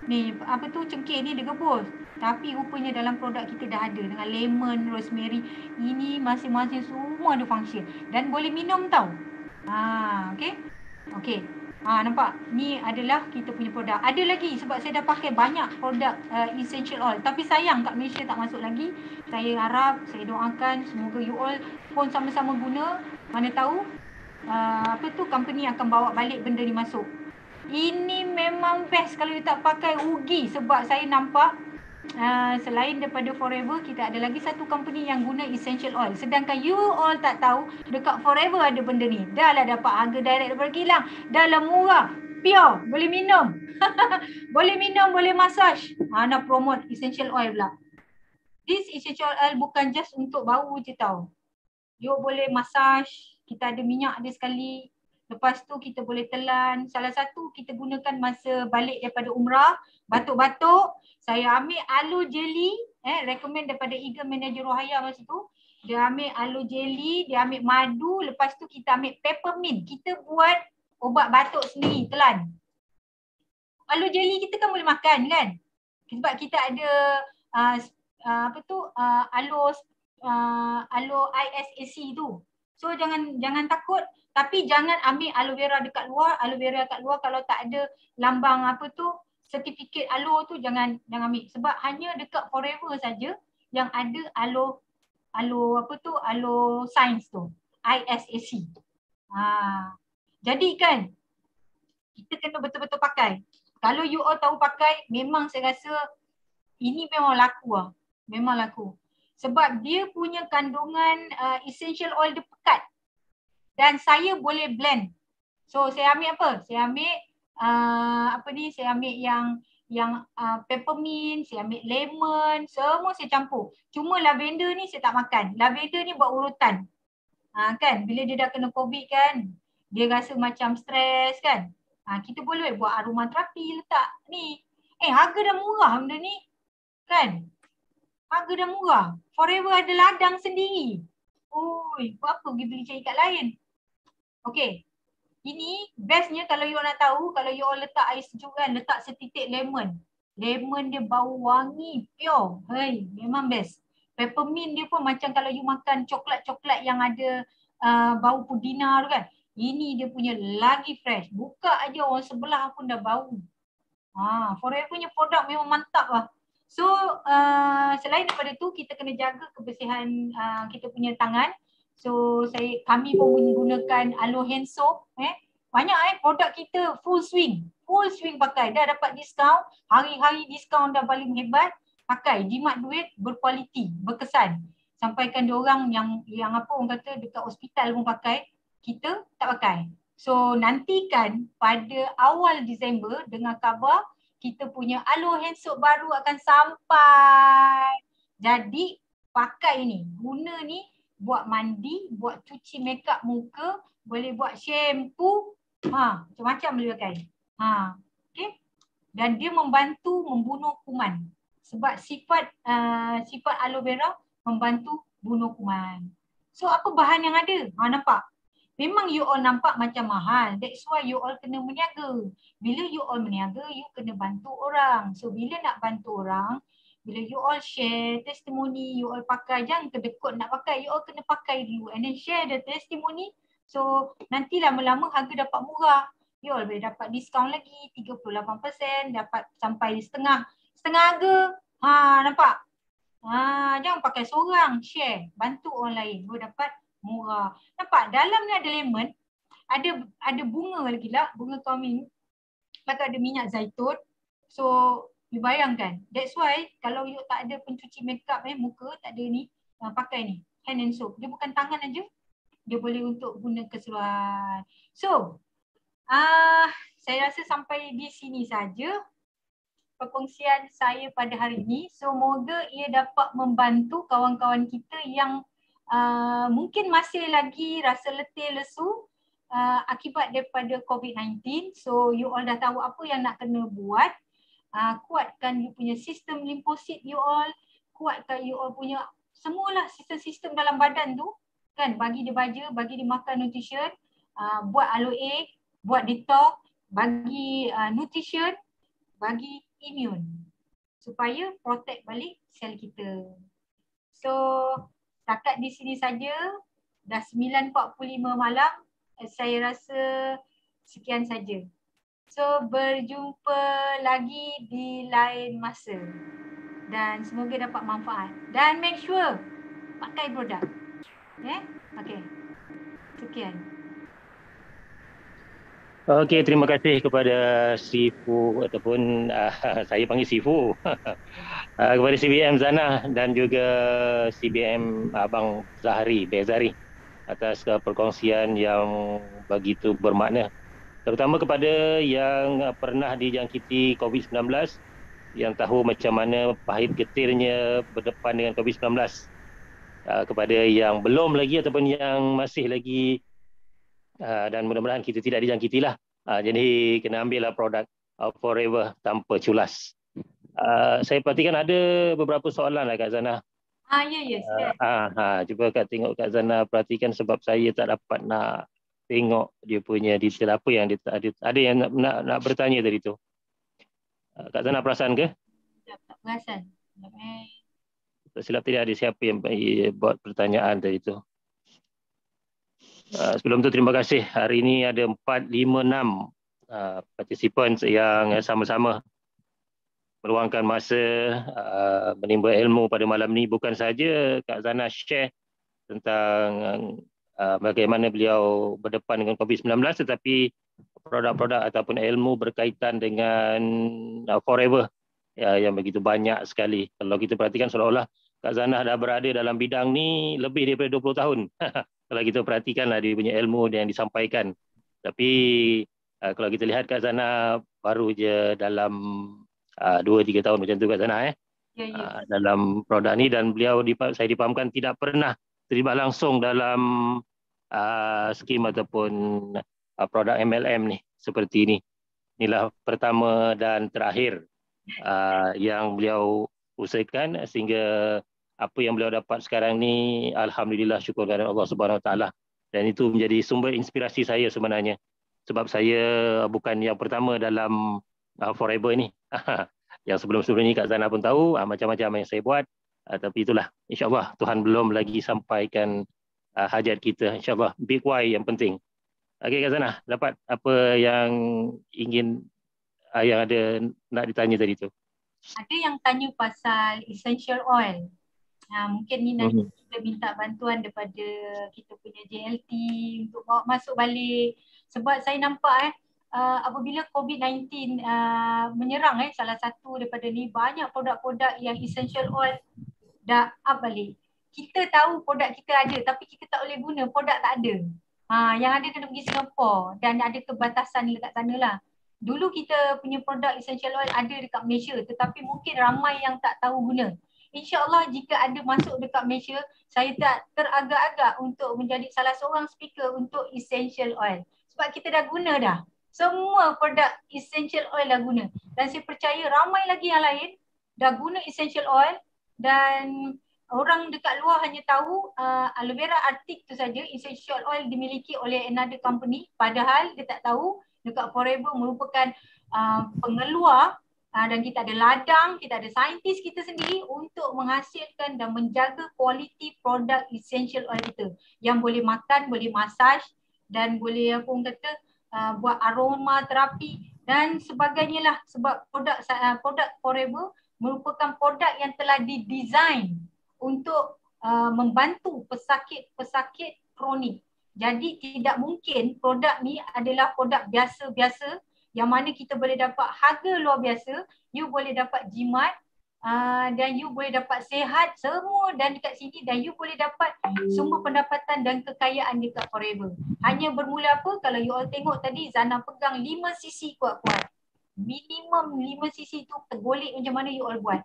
Ni apa tu cengkeh ni dia gebos. Tapi rupanya dalam produk kita dah ada dengan lemon, rosemary. Ini masing-masing semua ada function dan boleh minum tau. Okey. Nampak? Ni adalah kita punya produk. Ada lagi sebab saya dah pakai banyak produk essential oil. Tapi sayang kat Malaysia tak masuk lagi. Saya harap, saya doakan semoga you all pun sama-sama guna. Mana tahu company akan bawa balik benda ni masuk. Ini memang best kalau you tak pakai, rugi. Sebab saya nampak selain daripada Forever, kita ada lagi satu company yang guna essential oil. Sedangkan you all tak tahu dekat Forever ada benda ni. Dah lah dapat harga direct daripada kilang. Dah lah murah, pure, boleh minum. Boleh minum, boleh massage. Nak promote essential oil pula. This essential oil bukan just untuk bau je tau. You boleh massage, kita ada minyak dia sekali. Lepas tu kita boleh telan. Salah satu kita gunakan masa balik daripada umrah, batuk-batuk. Saya ambil aloe jelly, recommend daripada Eagle Manager Rohaya masa tu. Dia ambil aloe jelly, dia ambil madu, lepas tu kita ambil peppermint. Kita buat ubat batuk sendiri, telan. aloe jelly kita kan boleh makan kan? Sebab kita ada aloe ISAC tu. So jangan takut, tapi jangan ambil aloe vera dekat luar. Aloe vera kat luar kalau tak ada lambang sertifikat aloe tu jangan ambil. Sebab hanya dekat Forever saja yang ada aloe science tu, ISAC. Jadi kan kita kena betul-betul pakai. Kalau you all tahu pakai, memang saya rasa ini memang laku lah. Memang laku. Sebab dia punya kandungan essential oil dia pekat. Dan saya boleh blend. So saya ambil apa? Saya ambil saya ambil yang peppermint, saya ambil lemon, semua saya campur. Cuma lavender ni saya tak makan. Lavender ni buat urutan. Kan bila dia dah kena COVID kan, dia rasa macam stres kan. Kita boleh buat aromaterapi letak ni. Harga dah murah benda ni. Kan? Harga dah murah. Forever ada ladang sendiri. Oi, buat apa pergi beli cari kat lain? Okey. Ini bestnya kalau you nak tahu, kalau you letak air sejuk kan, letak setitik lemon. Lemon dia bau wangi, pure. Hei, memang best. Peppermint dia pun macam kalau you makan coklat-coklat yang ada bau pudina tu kan. Ini dia punya lagi fresh. Buka aja orang sebelah pun dah bau. Forever punya produk memang mantap lah. So selain daripada tu kita kena jaga kebersihan kita punya tangan. So kami pun menggunakan aloe hand soap. Banyak produk kita full swing pakai. Dah dapat diskaun, hari-hari diskaun dah paling hebat. Pakai, jimat duit, berkualiti, berkesan. Sampaikan diorang yang orang kata dekat hospital pun pakai, kita tak pakai. So nantikan pada awal Disember dengar kabar kita punya aloe hand soap baru akan sampai. Jadi pakai ni, guna ni buat mandi, buat cuci makeup muka, boleh buat shampoo, macam-macam boleh pakai. Okay. Dan dia membantu membunuh kuman. Sebab sifat aloe vera membantu bunuh kuman. So apa bahan yang ada? Nampak? Memang you all nampak macam mahal. That's why you all kena meniaga. Bila you all meniaga, you kena bantu orang. So bila nak bantu orang, bila you all share testimoni, you all pakai, jangan kedekut nak pakai. You all kena pakai dulu and then share the testimoni. So nanti lama-lama harga dapat murah. You all boleh dapat diskaun lagi 38%, dapat sampai setengah harga. Nampak? Jangan pakai seorang, share, bantu orang lain, boleh dapat murah. Nampak? Dalam ni ada lemon, ada bunga lagi lah, bunga toming. Lepas tu ada minyak zaitun. So you bayangkan. That's why kalau you tak ada pencuci makeup muka, tak ada ni, pakai ni, hand and soap. Dia bukan tangan aja, dia boleh untuk guna keseluruhan. So saya rasa sampai di sini saja perkongsian saya pada hari ini. Semoga ia dapat membantu kawan-kawan kita yang mungkin masih lagi rasa letih lesu akibat daripada COVID-19. So you all dah tahu apa yang nak kena buat. Kuatkan you punya sistem limfosit you all, kuatkan you all punya semualah sistem-sistem dalam badan tu kan, bagi dia baja, bagi dia makan nutrition, buat aloe, buat detox, bagi nutrition, bagi immune supaya protect balik sel kita. So setakat di sini saja, dah 9.45 malam, saya rasa sekian saja. So berjumpa lagi di lain masa dan semoga dapat manfaat dan make sure pakai produk. Okay. Sekian. Okey, terima kasih kepada Sifu ataupun saya panggil Sifu. Kepada CBM Zana dan juga CBM Abang Bezahri atas perkongsian yang begitu bermakna. Terutama kepada yang pernah dijangkiti COVID-19, yang tahu macam mana pahit getirnya berdepan dengan COVID-19. Kepada yang belum lagi ataupun yang masih lagi, dan mudah-mudahan kita tidak dijangkiti lah. Jadi kena ambillah produk Forever tanpa culas. Saya perhatikan ada beberapa soalan lah Kak Zana. Yes. Cuba tengok Kak Zana perhatikan sebab saya tak dapat nak tengok dia punya detail apa yang dia ada yang nak bertanya tadi tu. Kak Zana perasan ke? Tak perasan. Tak silap tidak ada siapa yang buat pertanyaan tadi tu. Sebelum tu terima kasih. Hari ini ada 4, 5, 6 participants yang sama-sama meluangkan masa menimba ilmu pada malam ni. Bukan saja Kak Zana share tentang bagaimana beliau berdepan dengan COVID-19, tetapi produk-produk ataupun ilmu berkaitan dengan Forever yang begitu banyak sekali. Kalau kita perhatikan seolah-olah Kak Zana dah berada dalam bidang ni lebih daripada 20 tahun. Kalau kita perhatikanlah dia punya ilmu yang disampaikan. Tapi kalau kita lihat Kak Zana baru je dalam 2-3 tahun macam tu Kak Zana dalam produk ni, dan beliau saya dipahamkan tidak pernah terlibat langsung dalam skim ataupun produk MLM ni seperti ini. Inilah pertama dan terakhir yang beliau usahakan, sehingga apa yang beliau dapat sekarang ni alhamdulillah, syukur kepada Allah Subhanahu Wa Taala. Dan itu menjadi sumber inspirasi saya sebenarnya, sebab saya bukan yang pertama dalam Forever ni. Yang sebelum-sebelum ni Kak Zana pun tahu macam-macam yang saya buat, tapi itulah, insyaAllah Tuhan belum lagi sampaikan hajat kita. InsyaAllah big why yang penting. Okey Kak Zana, dapat apa yang ingin yang ada nak ditanya tadi tu? Ada yang tanya pasal essential oil. Mungkin ni nanti kita minta bantuan daripada kita punya JLT untuk bawa masuk balik. Sebab saya nampak apabila COVID-19 menyerang salah satu daripada ni, banyak produk-produk yang essential oil dah up balik. Kita tahu produk kita ada tapi kita tak boleh guna, produk tak ada. Yang ada kena pergi Singapura dan ada kebatasan dekat sana lah. Dulu kita punya produk essential oil ada dekat Malaysia, tetapi mungkin ramai yang tak tahu guna. InsyaAllah jika ada masuk dekat Malaysia, saya tak teragak-agak untuk menjadi salah seorang speaker untuk essential oil. Sebab kita dah guna dah. Semua produk essential oil dah guna. Dan saya percaya ramai lagi yang lain dah guna essential oil, dan orang dekat luar hanya tahu aloe vera arctic tu saja, essential oil dimiliki oleh another company. Padahal dia tak tahu dekat Forever merupakan pengeluar. Dan kita ada ladang, kita ada saintis kita sendiri untuk menghasilkan dan menjaga kualiti produk essential oil kita, yang boleh makan, boleh massage, dan boleh apa orang kata buat aroma terapi dan sebagainya lah. Sebab produk Forever merupakan produk yang telah didesain untuk membantu pesakit-pesakit kronik. Jadi tidak mungkin produk ni adalah produk biasa-biasa yang mana kita boleh dapat harga luar biasa, you boleh dapat jimat dan you boleh dapat sihat semua dan dekat sini, dan you boleh dapat semua pendapatan dan kekayaan dekat Forever. Hanya bermula apa? Kalau you all tengok tadi Zana pegang 5 cc kuat-kuat. Minimum 5 cc tu tergolek macam mana you all buat.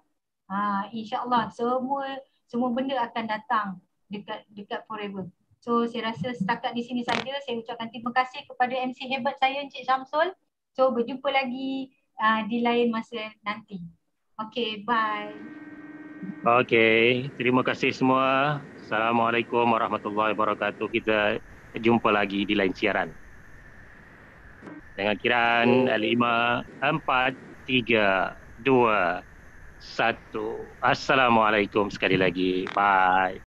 InsyaAllah semua benda akan datang dekat Forever. So saya rasa setakat di sini saja. Saya ucapkan terima kasih kepada MC hebat saya Encik Syamsul. So berjumpa lagi di lain masa nanti. Okay, bye. Okay, terima kasih semua. Assalamualaikum warahmatullahi wabarakatuh. Kita jumpa lagi di lain siaran. Dengan kiraan 5, 4, 3, 2, 1. Assalamualaikum sekali lagi. Bye.